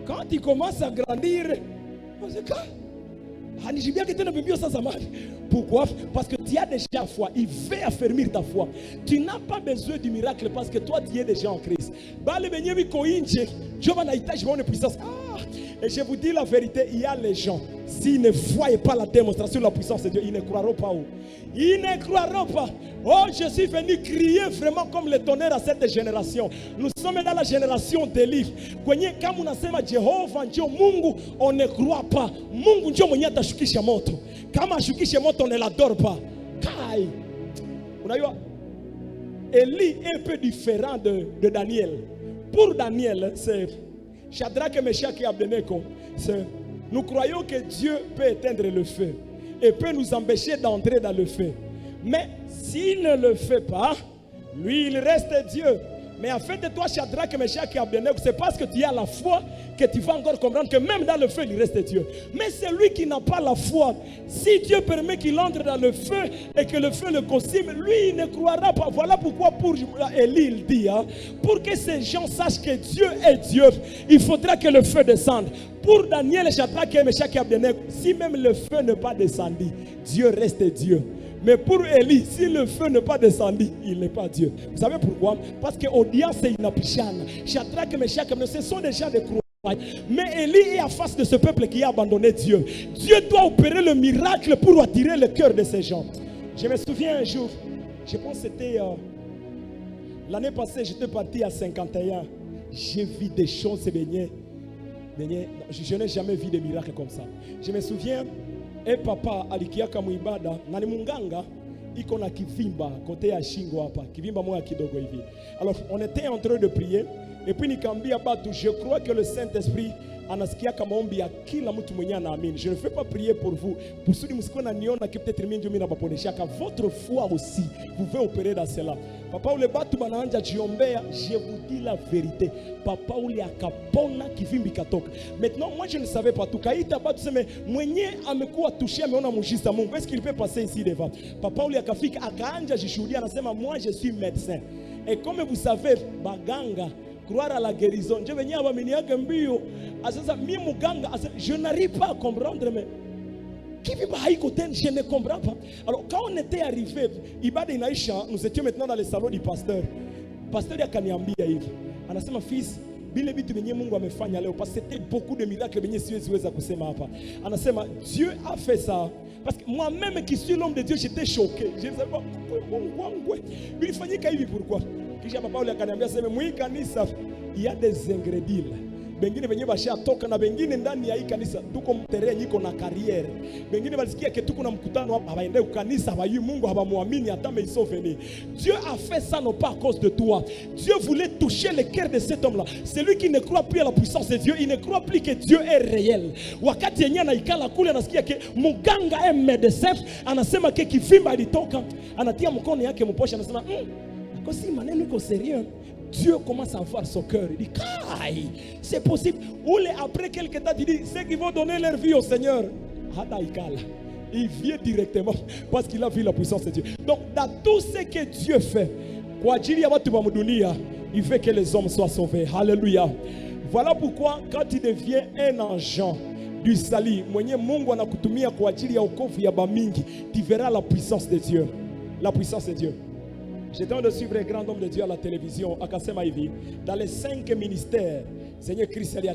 Quand il commence à grandir, pourquoi? Parce que tu as déjà foi. Il veut affermir ta foi. Tu n'as pas besoin du miracle parce que toi tu es déjà en Christ. Et je vous dis la vérité, il y a les gens, s'ils ne voient pas la démonstration de la puissance de Dieu, ils ne croiront pas. Ils ne croiront pas. Oh, je suis venu crier vraiment comme le tonnerre à cette génération. Nous sommes dans la génération d'Élie. Quand on a Jehovah ndio Mungu, on ne croit pas. Mungu ndio mwenye atashukisha moto. Kama ashukishe moto, on ne l'adore pas. Kai. Unajua, Élie est un peu différent de Daniel. Pour Daniel, c'est Shadrach, Meshach et Abednego. Nous croyons que Dieu peut éteindre le feu et peut nous empêcher d'entrer dans le feu. Mais s'il ne le fait pas, lui, il reste Dieu. Mais en fait, toi, Shadrach, Meshach et Abednego, c'est parce que tu as la foi que tu vas encore comprendre que même dans le feu, il reste Dieu. Mais celui qui n'a pas la foi, si Dieu permet qu'il entre dans le feu et que le feu le consume, lui, il ne croira pas. Voilà pourquoi pour Élie, il dit, pour que ces gens sachent que Dieu est Dieu, il faudra que le feu descende. Pour Daniel, Shadrach, Meshach et Abednego, si même le feu n'est pas descendu, Dieu reste Dieu. Mais pour Élie, si le feu n'est pas descendu, il n'est pas Dieu. Vous savez pourquoi? Parce que audience c'est inapichana. Shadrach, Meshach, ce sont des gens de croix. Mais Élie est en face de ce peuple qui a abandonné Dieu. Dieu doit opérer le miracle pour attirer le cœur de ces gens. Je me souviens un jour, je pense que c'était l'année passée, j'étais parti à 51. J'ai vu des choses se baigner. Je n'ai jamais vu des miracles comme ça. Je me souviens, et papa alikiaka muibada na ni munganga iko na kivimba kote ya shingo hapa, kivimba moja kidogo hivi. Alors on était en train de prier et puis nikamwambia batu, je crois que le Saint-Esprit anasikiaka maombi ya kila mtu mwenye anaamini. Je ne fais pas prier pour vous pour ceux qui msiko na niona que peut-être mimi ndio mimi nabaponeshaka. Votre foi aussi vous pouvez opérer dans cela. Papa ule batu banaanja jiombea, je vous dis la vérité, papa ule akapona kivimbi katoka. Maintenant moi je ne savais pas tout. Kaita batu sema mwenye amekuwa touché ameona muujiza Mungu, est-ce qu'il peut passer ici devant? Papa ule akafika akaanja jishuhudia, anasema moi je suis médecin. Et comme vous savez baganga croire à la guérison, je venais à Baminiaka mbio, je n'arrive pas à comprendre, mais je ne comprends pas. Alors quand on était arrivé, Ibada Inaïcha, nous étions maintenant dans le salon du pasteur. pasteur akaniambia hivi, anasema fils, bile vitu venye Mungu amefanya leo, parce que c'était beaucoup de miracles venye siwezi kusema hapa. Anasema Dieu a fait ça. Parce que moi-même qui suis l'homme de Dieu, j'étais choqué. Je ne savais pas pourquoi. Il fanyika hivi pourquoi? Kisha papa ule akaniambia sema mwi kanisa il y a des ingrédients. Bengine venye basha toka na bengine ndani ya hii kanisa tuko mterea nyiko na carrière. Bengine balisikia ke tuko na mkutano hapa baende kanisa bayu Mungu habamuamini hata mais ils sont venus. Dieu a fait ça non pas à cause de toi. Dieu voulait toucher le cœur de cet homme là. Celui qui ne croit plus à la puissance de Dieu, il ne croit plus que Dieu est réel. Wakati yenye anaikala kule anasikia ke muganga est médecin, anasema ke kifimba ilitoka, anatia mkono yake mposha anasema si maneno iko sérieux. Dieu commence à voir son cœur. Il dit, c'est possible. Ou après quelques temps, il dit, ceux qui vont donner leur vie au Seigneur, il vient directement parce qu'il a vu la puissance de Dieu. Donc, dans tout ce que Dieu fait, il fait que les hommes soient sauvés. Alléluia. Voilà pourquoi, quand tu deviens un agent du salut, tu verras la puissance de Dieu. La puissance de Dieu. J'étais en train de suivre un grand homme de Dieu à la télévision, à Kasema Ivi, dans les 5 ministères. Seigneur Christ, il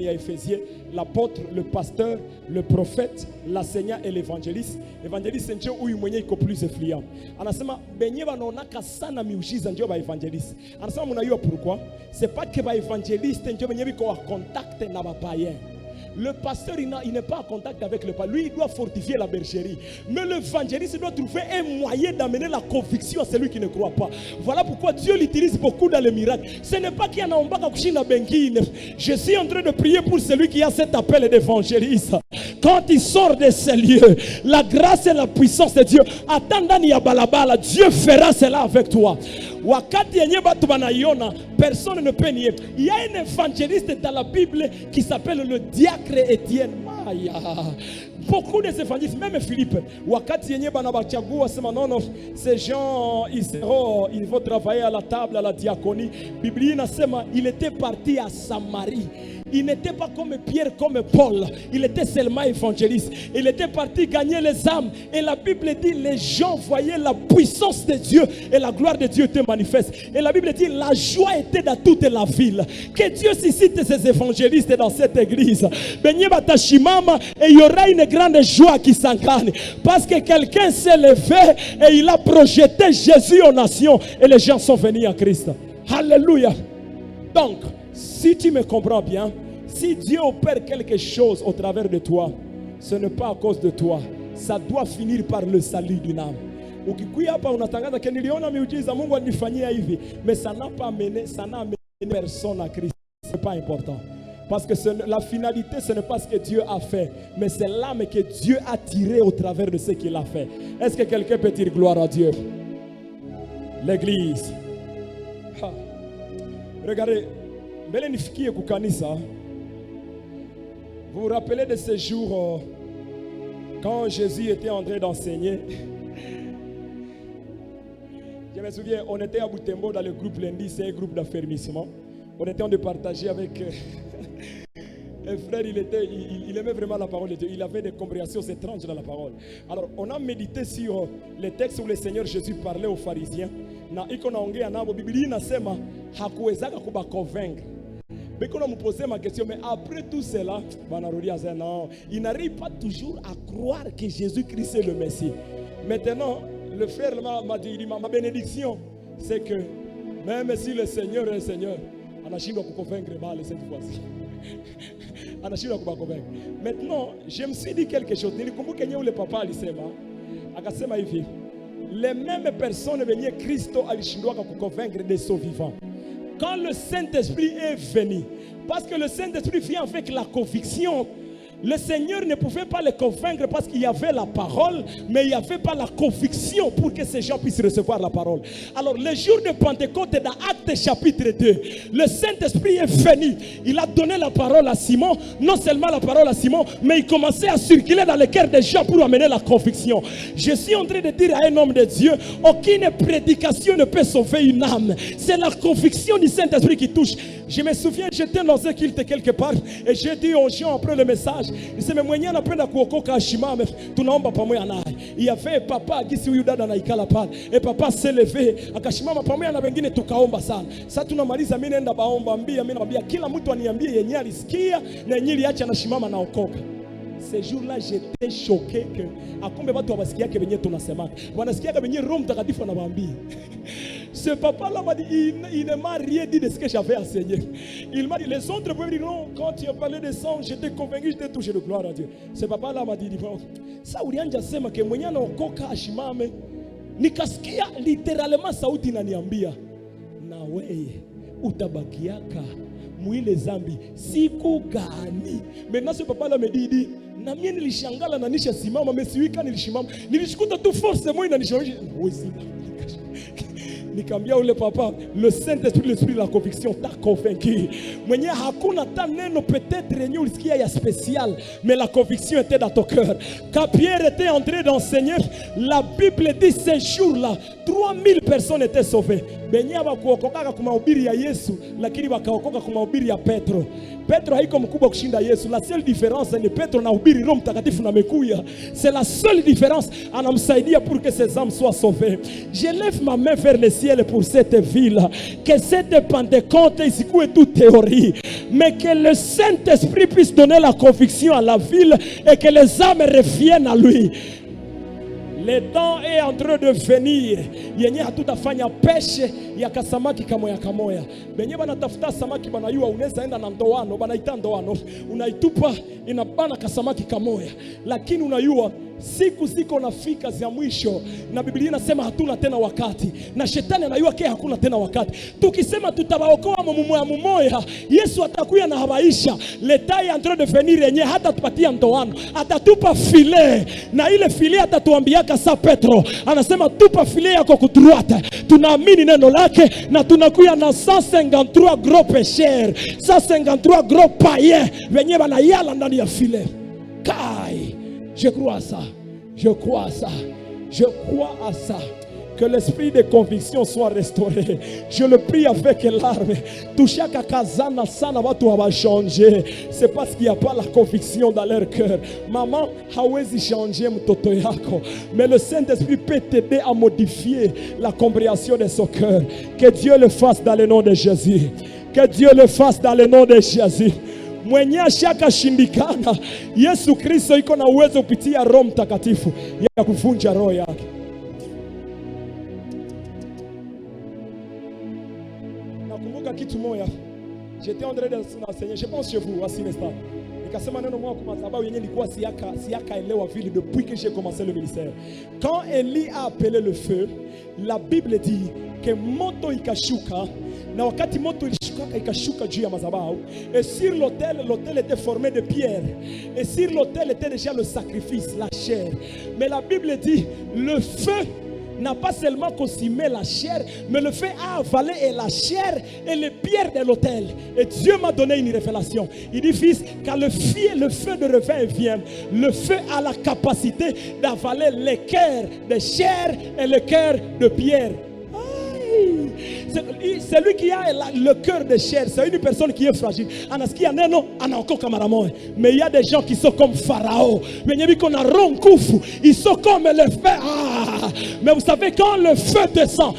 y a Éphésiens, l'apôtre, le pasteur, le prophète, l'enseignant et l'évangéliste. L'évangéliste, c'est un où il y a plus influent. Anasema, benye banonaka sana miujiza ndio ba évangéliste. Anasema mnayua pourquoi? C'est pas que ba évangéliste ndio benye biko en contact na ba païen. Le pasteur, il n'est pas en contact avec le pasteur. Lui, il doit fortifier la bergerie. Mais l'évangéliste doit trouver un moyen d'amener la conviction à celui qui ne croit pas. Voilà pourquoi Dieu l'utilise beaucoup dans les miracles. Ce n'est pas qu'il y en a un bas kushina bengine. Je suis en train de prier pour celui qui a cet appel d'évangéliste. Quand il sort de ces lieux, la grâce et la puissance de Dieu, attendant ya balabala, Dieu fera cela avec toi. Wakati yenye batu banaiona, personne ne peut nier. Il y a un évangéliste dans la Bible qui s'appelle le diacre Étienne. Maya. Beaucoup des évangélistes, même Philippe, wakati yenye banabachagua sema non, ces gens ils vont travailler à la table, à la diaconie. Bible inasema il était parti à Samarie. Il n'était pas comme Pierre, comme Paul. Il était seulement évangéliste. Il était parti gagner les âmes. Et la Bible dit, les gens voyaient la puissance de Dieu et la gloire de Dieu était manifeste. Et la Bible dit, la joie était dans toute la ville. Que Dieu suscite ces évangélistes dans cette église. Et il y aura une grande joie qui s'incarne. Parce que quelqu'un s'est levé et il a projeté Jésus aux nations. Et les gens sont venus à Christ. Alléluia. Donc, si tu me comprends bien, si Dieu opère quelque chose au travers de toi, ce n'est pas à cause de toi. Ça doit finir par le salut d'une âme. Ukikuya hapa unatangaza que niliona miujiza Mungu anifanyia hivi, mais ça n'a pas amené personne à Christ. Ce n'est pas important. Parce que la finalité, ce n'est pas ce que Dieu a fait, mais c'est l'âme que Dieu a tirée au travers de ce qu'il a fait. Est-ce que quelqu'un peut dire gloire à Dieu? L'église. Regardez. Vous vous rappelez de ces jours quand Jésus était en train d'enseigner? Je me souviens, on était à Boutembo dans le groupe lundi, c'est un groupe d'affermissement. On était en train de partager avec un frère, il aimait vraiment la parole de Dieu. Il avait des compréhensions étranges dans la parole. Alors, on a médité sur les textes où le Seigneur Jésus parlait aux pharisiens. Na iko naongea nabo Biblia inasema hakuwezaka kubaconvaincre. Mais quand on me posait ma question, mais après tout cela, non, il n'arrive pas toujours à croire que Jésus-Christ est le Messie. Maintenant, le frère m'a dit, ma bénédiction, c'est que même si le Seigneur est le Seigneur, on a chino pour convaincre mal cette fois-ci. On a chino pour convaincre. Maintenant, je me suis dit quelque chose. Le papa alisema hivi. Les mêmes personnes venaient Christo alishindwa convaincre des sauts vivants. Quand le Saint-Esprit est venu, parce que le Saint-Esprit vient avec la conviction, le Seigneur ne pouvait pas les convaincre parce qu'il y avait la parole, mais il n'y avait pas la conviction pour que ces gens puissent recevoir la parole. Alors le jour de Pentecôte, dans Actes chapitre 2, le Saint-Esprit est venu. Il a donné la parole à Simon, non seulement la parole à Simon, mais il commençait à circuler dans le cœur des gens pour amener la conviction. Je suis en train de dire à un homme de Dieu, aucune prédication ne peut sauver une âme. C'est la conviction du Saint-Esprit qui touche. Je me souviens, j'étais dans un culte quelque part et j'ai dit aux gens après le message, message. Niseme mwenye anapenda kuokoka ashimame, tunaomba pamoja naye. Il y avait papa gisi huyu dada anaikala pale. Et papa s'est levé, akashimama pamoja na wengine tukaomba sana. Sasa tunamaliza, mimi naenda baomba mbia, mimi naambia kila mtu aniambie yenye alisikia na yenye aliacha anashimama naokoka. Ce jour-là, j'étais choqué que akumbe watu wabasikia ke benye tunasemaka. Wanasikia ke benye Roho Mtakatifu anawaambia. Ce papa-là m'a dit, il ne m'a rien dit de ce que j'avais enseigné. Il m'a dit, les autres peuvent dire non, quand tu as parlé de sang, j'étais convaincu, j'étais touché de gloire à Dieu. Ce papa-là m'a dit, ça ulianja sema ke mwenye anaokoka ashimame. Nikasikia littéralement sauti inaniambia, na wewe utabakiaka mwile zambi siku gani? Maintenant ce papa-là me dit, na mimi nilishangala na nisha simama, mesiwika nilishimama, nilishikuta tu force moja inanishawishi nikamwambia ule papa, le Saint-Esprit, l'esprit de la conviction t'a convaincu. Mwenye hakuna ta neno peut-être yenye ulisikia ya spécial, mais la conviction était dans ton cœur. Quand Pierre était en train d'enseigner, la Bible dit ces jours-là 3000 personnes étaient sauvées. Benye hawakuokoka kwa mahubiri ya Yesu, lakini wakaokoka kwa mahubiri ya Petro. Petro haiko mkubwa kushinda Yesu. La seule différence ni Petro na hubiri Roho Mtakatifu na mekuya. C'est la seule différence, anamsaidia pour que ses âmes soient sauvées. Je lève ma main vers le ciel pour cette ville, que cette Pentecôte isikuwe toute théorie, mais que le Saint-Esprit puisse donner la conviction à la ville et que les âmes reviennent à lui. Le temps est en train de venir. Yenye hatutafanya peshe ya kasamaki kamoya kamoya. Benye banatafuta samaki banayua unaweza enda na ndoano, banaita ndoano. Unaitupa inabana kasamaki kamoya. Lakini unayua siku ziko nafika za mwisho na Biblia inasema hatuna tena wakati. Na shetani anayua ke hakuna tena wakati. Tukisema tutabaokoa mumoya, Yesu atakuya na habaisha. L'État est en train de venir yenye hata tupatia ndoano. Atatupa filet na ile filet atatuambiaka sa Petro. Anasema tupa filet yako kudroite. Tunaamini neno lake na tunakuya na 153 gros pécheurs, 153 gros païens wenye banayala ndani ya filet. Kai, je crois à ça. Je crois à ça. Je crois à ça. Que l'esprit de conviction soit restauré. Je le prie avec larmes. Touchaka kazana sana watu va changer. C'est parce qu'il n'y a pas la conviction dans leur cœur. Maman, hawezi changer mtoto yako. Mais le Saint-Esprit peut t'aider à modifier la compréhension de son cœur. Que Dieu le fasse dans le nom de Jésus. Que Dieu le fasse dans le nom de Jésus. Mwenye shaka shindikana, Yesu Kristo iko na uwezo kupitia Roho Mtakatifu ya kuvunja roho yake. Nakumbuka kitu moja. J'étais en train d'enseigner, je pense chez vous, à Sinestar. Nikasema neno moja kwa sababu yenyewe nilikuwa siaka elewa vile depuis que j'ai commencé le ministère. Quand Élie a appelé le feu, la Bible dit que moto ikashuka, na wakati moto ikashuka juu ya madhabahu, et sur l'autel était formé de pierres, et sur l'autel était déjà le sacrifice, la chair. Mais la Bible dit le feu n'a pas seulement consumé la chair, mais le feu a avalé et la chair et les pierres de l'autel. Et Dieu m'a donné une révélation. Il dit, fils, quand le feu de refrain vient, le feu a la capacité d'avaler les cœurs de chair et les cœurs de pierre. C'est lui qui a le cœur de chair. C'est une personne qui est fragile. Mais il y a des gens qui sont comme Pharaon. Ils sont comme le feu. Mais vous savez, quand le feu descend,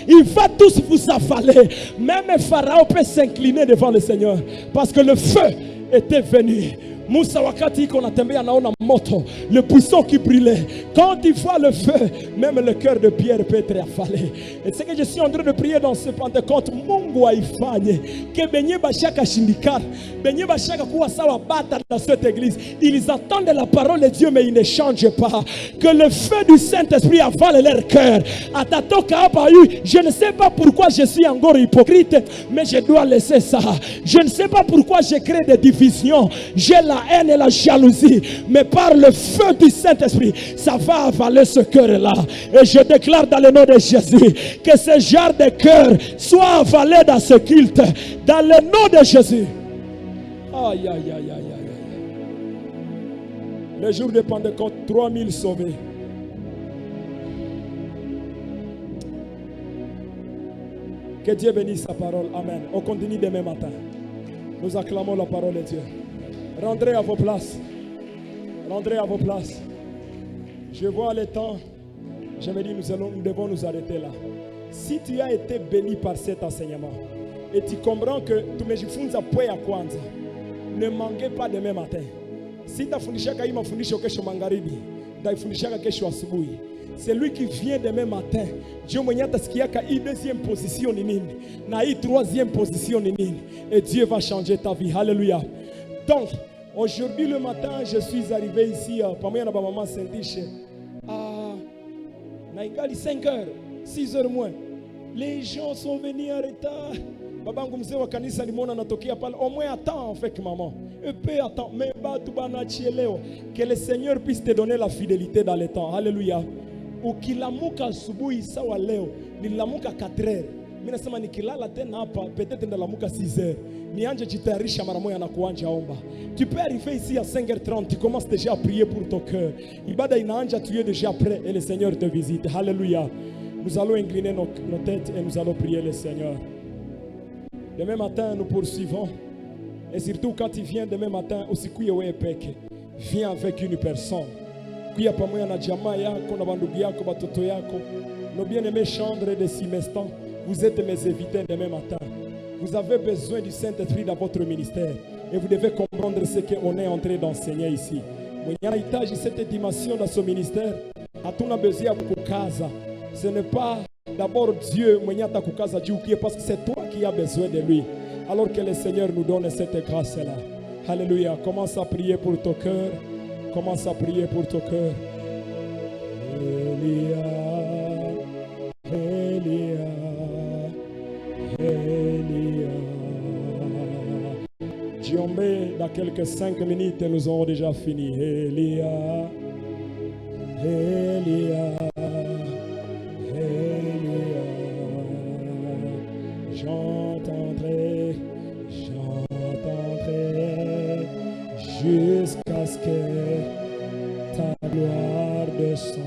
il va tous vous avaler. Même Pharaon peut s'incliner devant le Seigneur, parce que le feu était venu. Moussa wakati iko natembea naona moto, le buisson qui brûlait. Quand il voit le feu, même le cœur de Pierre peut être affalé. Et c'est que je suis en train de prier dans ce Pentecôte. Mungu aifanye que benye bashaka shindikana, benye bashaka kuwa sawa bata dans cette église. Ils entendent la parole de Dieu mais ils ne changent pas. Que le feu du Saint-Esprit avale leur cœur. Atatoka hapa yu, je ne sais pas pourquoi je suis encore hypocrite, mais je dois laisser ça. Je ne sais pas pourquoi je crée des divisions. J'ai la haine et la jalousie, mais par le feu du Saint-Esprit, ça va avaler ce cœur-là. Et je déclare dans le nom de Jésus que ce genre de cœur soit avalé dans ce culte, dans le nom de Jésus. Aïe, aïe, aïe, aïe, aïe. Le jour de Pentecôte, 3000 sauvés. Que Dieu bénisse sa parole. Amen. On continue demain matin. Nous acclamons la parole de Dieu. Rentrez à vos places. Rentrez à vos places. Je vois le temps. Je me dis, nous devons nous arrêter là. Si tu as été béni par cet enseignement et tu comprends que tumejifunza poe ya kwanza, ne manquez pas demain matin. Si tu as fundishaka hii mafundisho kesho magharibi, ndaifundishaka kesho asubuhi. C'est lui qui vient demain matin. Dieu mwenye atasikiaka hii deuxième position ni nini, na hii troisième position ni nini, et Dieu va changer ta vie. Alléluia. Donc, aujourd'hui le matin, je suis arrivé ici pamoja na maman Saint-Diche na ingali 5 heures, 6 heures moins. Les gens sont venus en retard. Babangu mzee wa kanisa nimeona natokea pale. Au moins attends avec maman. Un peu attends. Mais batu banachelewa. Que le Seigneur puisse te donner la fidélité dans le temps. Alléluia. Ukilamuka asubuhi sawa leo, nililamuka 4 heures. Mimi nasema nikilala tena hapa peut-être ndalamuka 6 heures. Nianje jitayarisha mara moja na kuanja omba. Tu peux arriver ici à 5h30, tu commences déjà à prier pour ton cœur. Ibada inaanja, tu es déjà prêt et le Seigneur te visite. Alléluia. Nous allons incliner nos têtes et nous allons prier le Seigneur. Demain matin, nous poursuivons. Et surtout quand tu viens demain matin, usikuye wewe peke. Viens avec une personne. Kuya pamoja na jamaa yako na bandugu yako, batoto yako. Nos bien-aimés Chandre de Simestan, vous êtes mes invités demain matin. Vous avez besoin du Saint-Esprit dans votre ministère. Et vous devez comprendre ce qu'on est en train d'enseigner ici. Mwenye anahitaji cette dimension dans son ministère, hatuna besoin de kukaza. Ce n'est pas d'abord Dieu mwenye atakukaza juu kie, parce que c'est toi qui as besoin de lui. Alors que le Seigneur nous donne cette grâce-là. Alléluia. Commence à prier pour ton cœur. Commence à prier pour ton cœur. Elia, Elia, Elia. Djombe, dans quelques 5 minutes, nous aurons déjà fini. Elia, Elia, Elia. J'entendrai, j'entendrai, jusqu'à ce que ta gloire descende.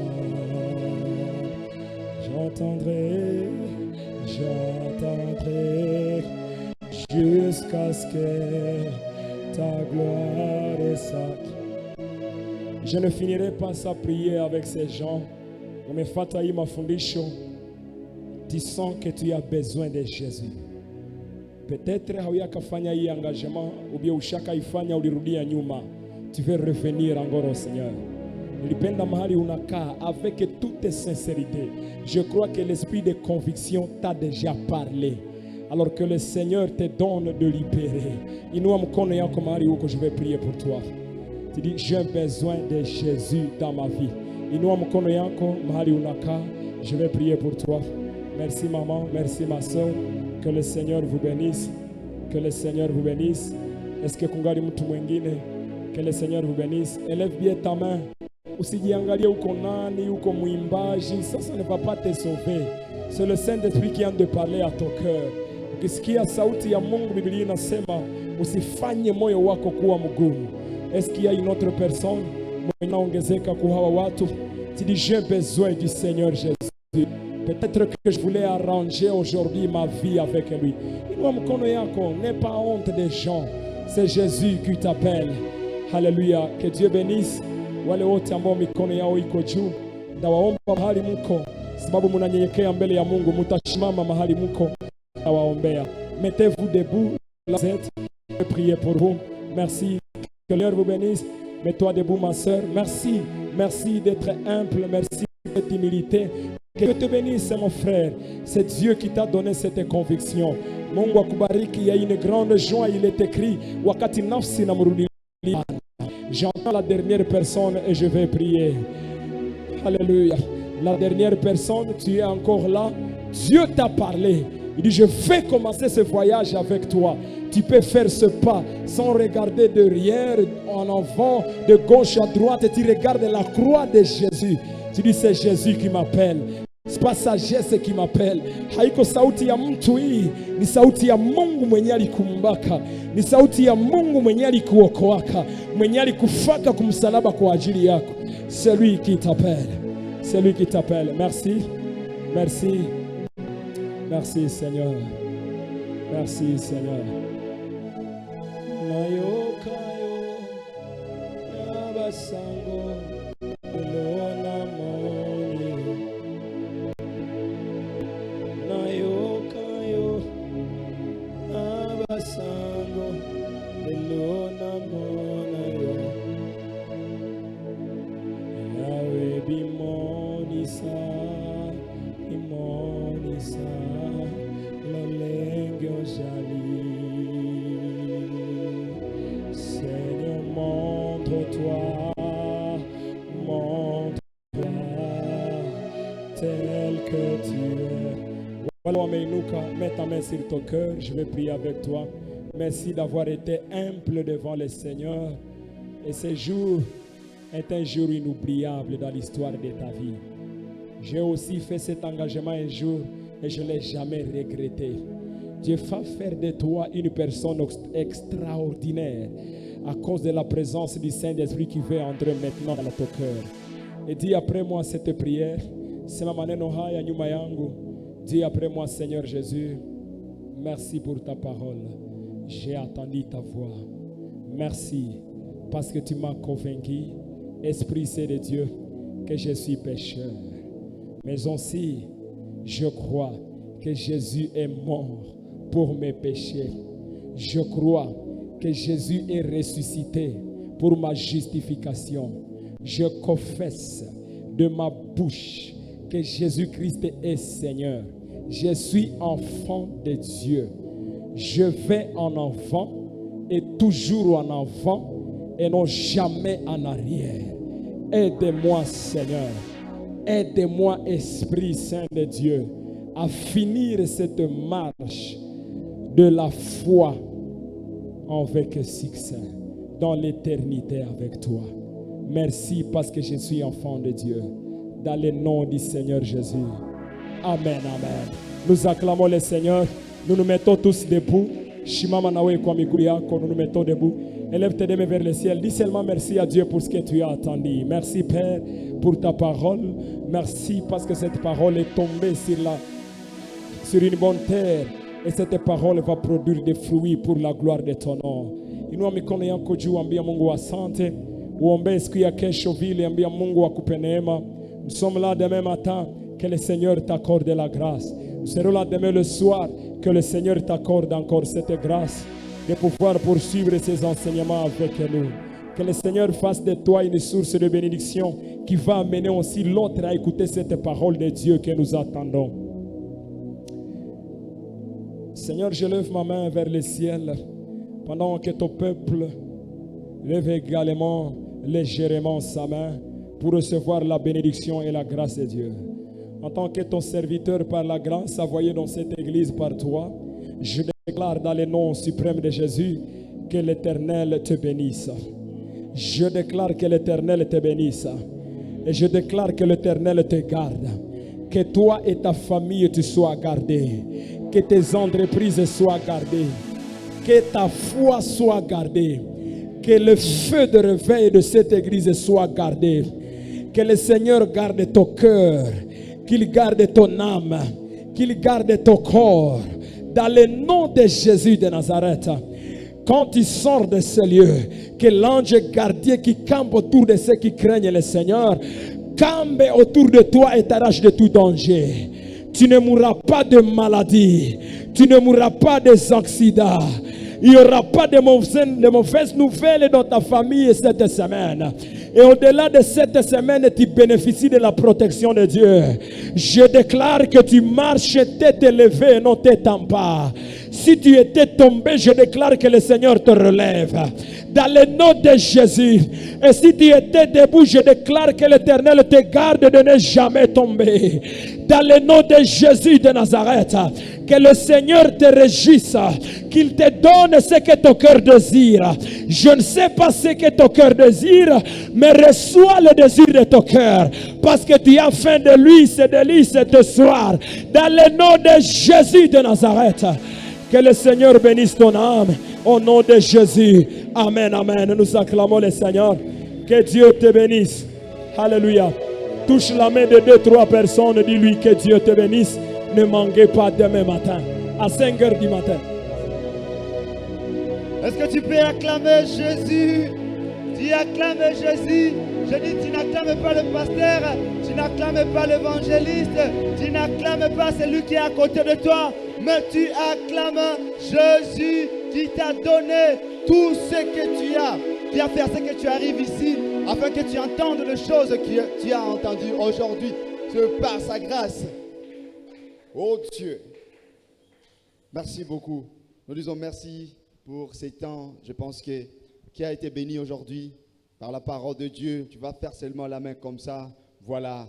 J'entendrai, j'entendrai, jusqu'à ce que ta gloire descende. Je ne finirai pas sa prier avec ces gens. Umefuata hii mafundisho, tu sens que tu as besoin de Jésus. Peut-être hauyakafanya hii engagement ou bien ushakaifanya ulirudia nyuma. Tu veux revenir encore au Seigneur. Nilipenda mahali unakaa avec toute sincérité. Je crois que l'esprit de conviction t'a déjà parlé. Alors que le Seigneur te donne de libérer. Inua mkono yako mahali uko, je vais prier pour toi. Tu dis, j'ai besoin de Jésus dans ma vie. Inua mkono yako mahali unakaa, je vais prier pour toi. Merci maman, merci ma soeur. Que le Seigneur vous bénisse. Que le Seigneur vous bénisse. Est-ce que kungali mtu mwingine? Que le Seigneur vous bénisse. Élève bien ta main. Usijiangalie uko nani, uko mwimbaji. Ça ne va pas te sauver. C'est le Saint-Esprit qui vient de parler à ton cœur. Ukisikia sauti ya Mungu, Biblia inasema usifanye moyo wako kuwa mgumu. Est-ce qu'il y a une autre personne mwenye naongezeka kwa hawa watu? Tu dis, j'ai besoin du Seigneur Jésus. Peut-être que je voulais arranger aujourd'hui ma vie avec lui. Inua mkono yako, n'aie pas honte des gens. C'est Jésus qui t'appelle. Alléluia. Que Dieu bénisse wale wote ambao mikono yao iko juu. Nawaomba mahali mko, sababu mnanyenyekea mbele ya Mungu, mtashimama mahali mko. Nawaombea. Mettez-vous debout. Je vais prier pour vous. Merci. Que Dieu vous bénisse. Mets-toi debout, ma soeur. Merci. Merci d'être humble. Merci de cette humilité. Que Dieu te bénisse, mon frère. C'est Dieu qui t'a donné cette conviction. Mungu akubariki. Il y a une grande joie. Il est écrit, wakati nafsi na mrudi. J'entends la dernière personne et je vais prier. Alléluia. La dernière personne, tu es encore là. Dieu t'a parlé. Il dit, je vais commencer ce voyage avec toi. Tu peux faire ce pas sans regarder derrière, en avant, de gauche à droite. Et tu regardes la croix de Jésus. Tu dis, c'est Jésus qui m'appelle. C'est pas sagesse qui m'appelle. Haiko sauti ya mtu hii, ni sauti ya Mungu mwenye alikumbaka. Ni sauti ya Mungu mwenye alikuokoaka, mwenye alikufaka kumsalaba kwa ajili yako. C'est lui qui t'appelle. C'est lui qui t'appelle. Merci. Merci. Merci Seigneur. Merci Seigneur. imonisa, imonisa, lolenge ojali. Seigneur, montre-toi tel que tu es. Voilà, Meinuka, mets ta main sur ton cœur, je vais prier avec toi. Merci d'avoir été humble devant le Seigneur. Et ce jour est un jour inoubliable dans l'histoire de ta vie. J'ai aussi fait cet engagement un jour et je ne l'ai jamais regretté. Dieu va faire de toi une personne extraordinaire à cause de la présence du Saint-Esprit qui veut entrer maintenant dans ton cœur. Et dis après moi cette prière. Sema maneno haya nyuma yangu. Dis après moi, Seigneur Jésus, merci pour ta parole. J'ai entendu ta voix. Merci parce que tu m'as convaincu, Esprit Saint de Dieu, que je suis pécheur. Mais aussi, je crois que Jésus est mort pour mes péchés. Je crois que Jésus est ressuscité pour ma justification. Je confesse de ma bouche que Jésus-Christ est Seigneur. Je suis enfant de Dieu. Je vais en avant et toujours en avant et non jamais en arrière. Aide-moi, Seigneur. Aide-moi, Esprit Saint de Dieu, à finir cette marche de la foi avec succès dans l'éternité avec toi. Merci parce que je suis enfant de Dieu. Dans le nom du Seigneur Jésus. Amen, amen. Nous acclamons le Seigneur. Nous nous mettons tous debout. Shimama nawe kwa miguu yako, nous nous mettons debout. Élève tes mains vers le ciel. Dis seulement merci à Dieu pour ce que tu as entendu. Merci Père pour ta parole. Merci parce que cette parole est tombée sur une bonne terre. Et cette parole va produire des fruits pour la gloire de ton nom. Inua mikono yako juu, ambia Mungu asante. Uombe siku ya kesho vile, ambia Mungu akupe neema. Nous sommes là demain matin, que le Seigneur t'accorde la grâce. Nous serons là demain le soir, que le Seigneur t'accorde encore cette grâce de pouvoir poursuivre ses enseignements avec nous. Que le Seigneur fasse de toi une source de bénédiction qui va amener aussi l'autre à écouter cette parole de Dieu que nous attendons. Seigneur, je lève ma main vers le ciel pendant que ton peuple lève également légèrement sa main pour recevoir la bénédiction et la grâce de Dieu. En tant que ton serviteur par la grâce envoyée dans cette église par toi, je déclare dans le nom suprême de Jésus que l'Éternel te bénisse. Je déclare que l'Éternel te bénisse. Et je déclare que l'Éternel te garde. Que toi et ta famille tu sois gardés. Que tes entreprises soient gardées. Que ta foi soit gardée. Que le feu de réveil de cette église soit gardé. Que le Seigneur garde ton cœur. Qu'il garde ton âme. Qu'il garde ton corps. Dans le nom de Jésus de Nazareth. Quand tu sors de ce lieu, que l'ange gardien qui campe autour de ceux qui craignent le Seigneur, campe autour de toi et t'arrache de tout danger. Tu ne mourras pas de maladie. Tu ne mourras pas des accidents. Il n'y aura pas de mauvaises nouvelles dans ta famille cette semaine. Et au-delà de cette semaine, tu bénéficies de la protection de Dieu. Je déclare que tu marches tête élevée et non tête en bas. Si tu étais tombé, je déclare que le Seigneur te relève. Dans le nom de Jésus. Et si tu étais debout, je déclare que l'Éternel te garde de ne jamais tomber. Dans le nom de Jésus de Nazareth. Que le Seigneur te régisse. Qu'il te donne ce que ton cœur désire. Je ne sais pas ce que ton cœur désire, mais reçois le désir de ton cœur. Parce que tu as faim de lui, c'est délice ce soir. Dans le nom de Jésus de Nazareth. Que le Seigneur bénisse ton âme. Au nom de Jésus. Amen, amen. Nous acclamons le Seigneur. Que Dieu te bénisse. Alléluia. Touche la main de 2-3 personnes. Dis-lui que Dieu te bénisse. Ne manquez pas demain matin. À 5 heures du matin. Est-ce que tu peux acclamer Jésus? Tu acclames Jésus. Je dis, tu n'acclames pas le pasteur, tu n'acclames pas l'évangéliste, tu n'acclames pas celui qui est à côté de toi, mais tu acclames Jésus qui t'a donné tout ce que tu as, qui a fait à ce que tu arrives ici, afin que tu entendes les choses que tu as entendues aujourd'hui. de par sa grâce. Oh Dieu, merci beaucoup. Nous disons merci pour ces temps, je pense que qui a été béni aujourd'hui par la parole de Dieu. Tu vas faire seulement la main comme ça, voilà.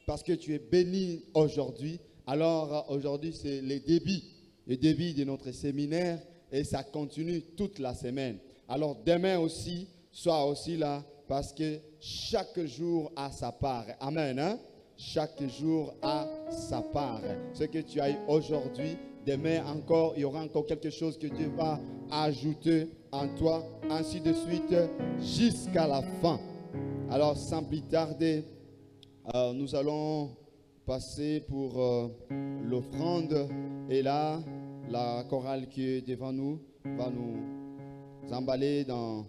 Parce que tu es béni aujourd'hui. Alors aujourd'hui c'est le début de notre séminaire et ça continue toute la semaine. Alors demain aussi, sois aussi là parce que chaque jour a sa part. Amen. Hein? Chaque jour a sa part. Ce que tu as eu aujourd'hui, demain encore, il y aura encore quelque chose que Dieu va ajouter en toi, ainsi de suite jusqu'à la fin. Alors sans plus tarder, nous allons passer pour l'offrande et là, la chorale qui est devant nous va nous emballer dans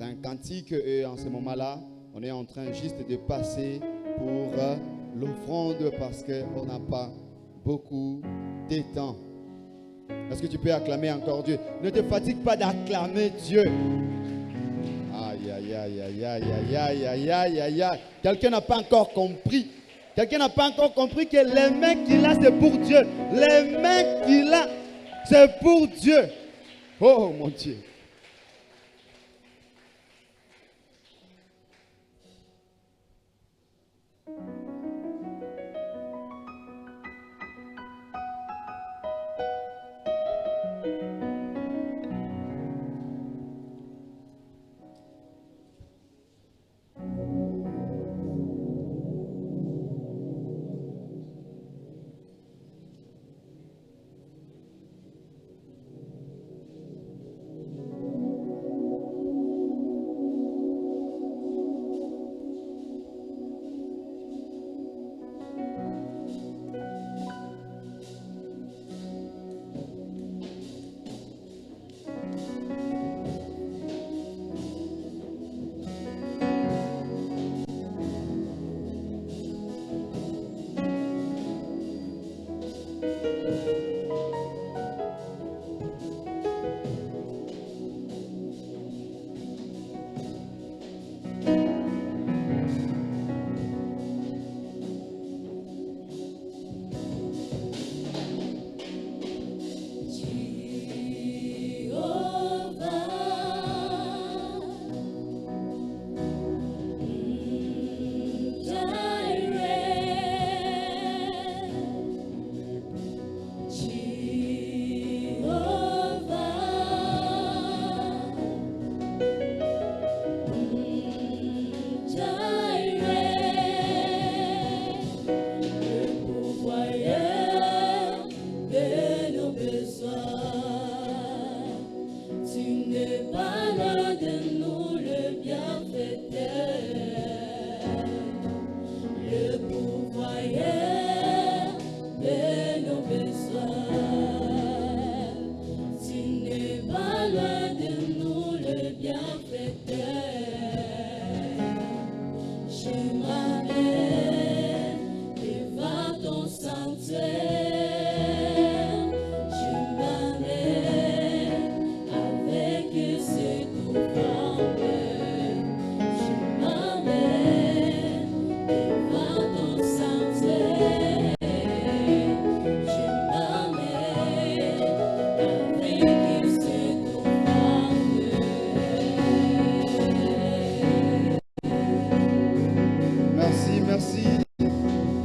un cantique et en ce moment-là, on est en train juste de passer pour l'offrande parce qu'on n'a pas beaucoup de temps. Est-ce que tu peux acclamer encore Dieu? Ne te fatigue pas d'acclamer Dieu. Aïe, aïe, aïe, aïe, aïe, aïe, aïe, aïe, aïe, aïe, aïe. Quelqu'un n'a pas encore compris. Quelqu'un n'a pas encore compris que les mains qu'il a, c'est pour Dieu. Les mains qu'il a, c'est pour Dieu. Oh mon Dieu.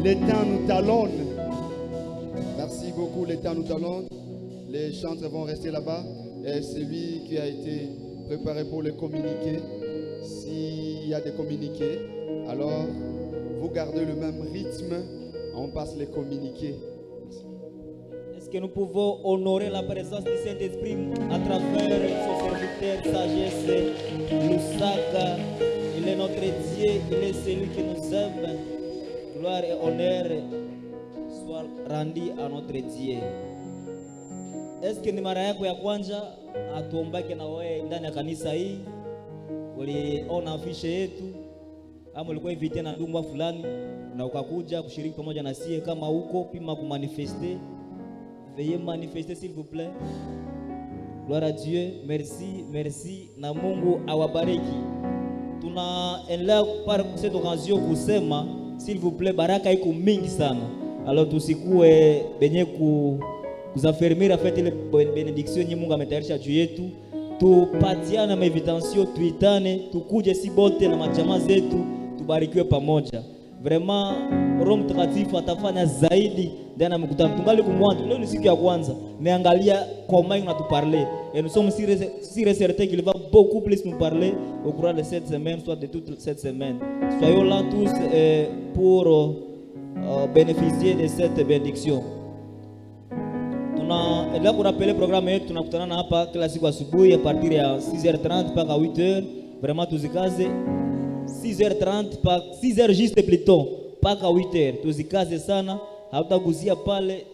Les temps nous talonnent. Merci beaucoup, les temps nous talonnent. Les chantres vont rester là-bas. Et celui qui a été préparé pour les communiquer, s'il y a des communiqués, alors vous gardez le même rythme. On passe les communiqués. Est-ce que nous pouvons honorer la présence du Saint-Esprit à travers son serviteur, sagesse, Lusaka? Il est notre Dieu, il est celui qui nous aime. Gloire et honneur soit rendu à notre Dieu. Est-ce que ni mara yako ya kwanza atuombake na wewe ndani ya kanisa hii? Uliona afishe yetu ama ulikuwa invité na ndugu fulani na ukakuja kushiriki pamoja na sie? Kama huko pima kumanifester, veuillez manifester s'il vous plaît. Gloire à Dieu, merci, merci na Mungu awabariki. Tunaendelea par cette occasion kusema s'il vous plaît, baraka iko mingi sana. Alors tusikue benye kuzafermira fete ile benediction yenye Mungu ametayarisha juu yetu. Tupatiane mavitation, tuitane, tukuje si bote na majamaa zetu, tubarikiwe pamoja. Vraiment Roho Mtakatifu atafanya zaidi ndani ya mkutano. Tungali kumwanzo, leo ni siku ya kwanza. Meangalia comment il nous parler. Et nous sommes si certains qu'il va beaucoup plus nous parler au cours de cette semaine, soit de toute cette semaine. Soyons là tous pour bénéficier de cette bénédiction. Tunaendelea kurapele programu yetu, tunakutana hapa kila siku asubuhi a partir ya 6h30 mpaka 8h. Vraiment tuzikaze 6h30 mpaka 6h juste plutôt mpaka 8h. Tuzikaze sana, hatutaguzia pale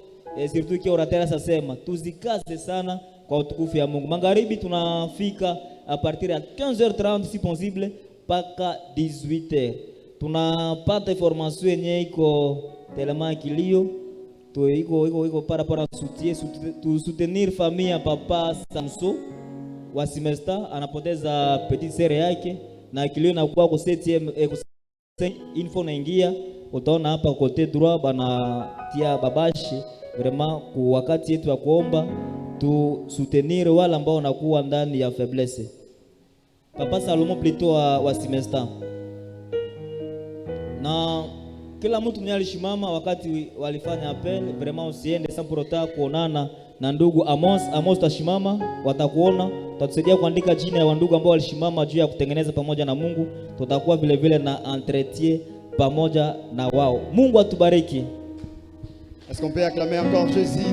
surtout kia oratera sasema. Tuzikaze sana kwa utukufu ya Mungu. Magharibi tunafika a partir ya 15h30 si possible mpaka 18h. Tunapata information yenye iko tellement kilio. Iko para soutenir famille ya papa Samso wa Simesta, anapoteza petit sœur yake na kilio na kwa 7e info naingia, utaona hapa kote droit bana tia babashi. Vraiment kwa wakati yetu ya kuomba tu soutenir wale ambao wanakuwa ndani ya faiblesse. Papa Salomo plutôt wa Simesta. Na kila mtu mwenye alishimama wakati walifanya appel. Vraiment usiende sans pour autant kuonana na ndugu Amos tashimama, watakuona, tutatusaidia kuandika jina ya wandugu ambao walishimama juu ya kutengeneza pamoja na Mungu. Tutakuwa vile vile na entretien pamoja na wao. Mungu atubariki. Est-ce qu'on peut acclamer encore Jésus?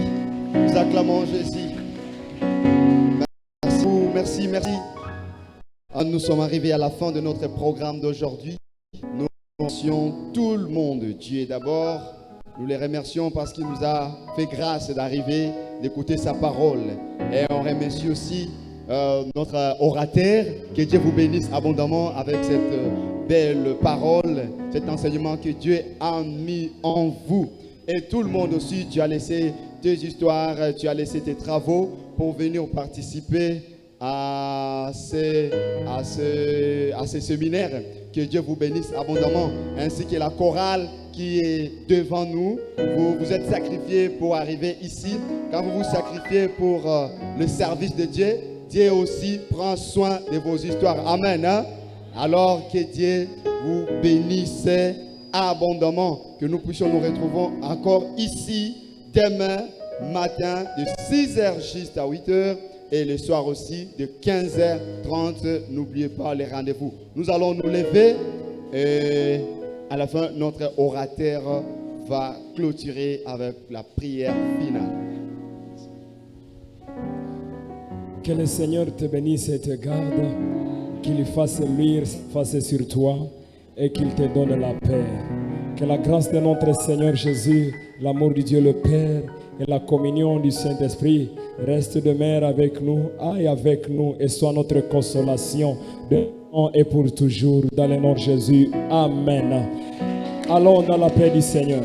Nous acclamons Jésus. Merci, merci. Nous sommes arrivés à la fin de notre programme d'aujourd'hui. Nous remercions tout le monde. Dieu d'abord. Nous les remercions parce qu'il nous a fait grâce d'arriver, d'écouter sa parole. Et on remercie aussi notre orateur. Que Dieu vous bénisse abondamment avec cette belle parole, cet enseignement que Dieu a mis en vous. Et tout le monde aussi, tu as laissé tes histoires, tu as laissé tes travaux pour venir participer à ces séminaires. Que Dieu vous bénisse abondamment, ainsi que la chorale qui est devant nous. Vous vous êtes sacrifiés pour arriver ici. Quand vous vous sacrifiez pour le service de Dieu, Dieu aussi prend soin de vos histoires. Amen. Hein? Alors que Dieu vous bénisse abondamment. Que nous puissions nous retrouver encore ici demain matin de 6h juste à 8h. Et le soir aussi de 15h30, n'oubliez pas les rendez-vous. Nous allons nous lever et à la fin, notre orateur va clôturer avec la prière finale. Que le Seigneur te bénisse et te garde, qu'il fasse luire face sur toi et qu'il te donne la paix. Que la grâce de notre Seigneur Jésus, l'amour de Dieu le Père et la communion du Saint-Esprit reste demeure avec nous, aille avec nous et soit notre consolation de maintenant et pour toujours dans le nom de Jésus. Amen. Allons dans la paix du Seigneur.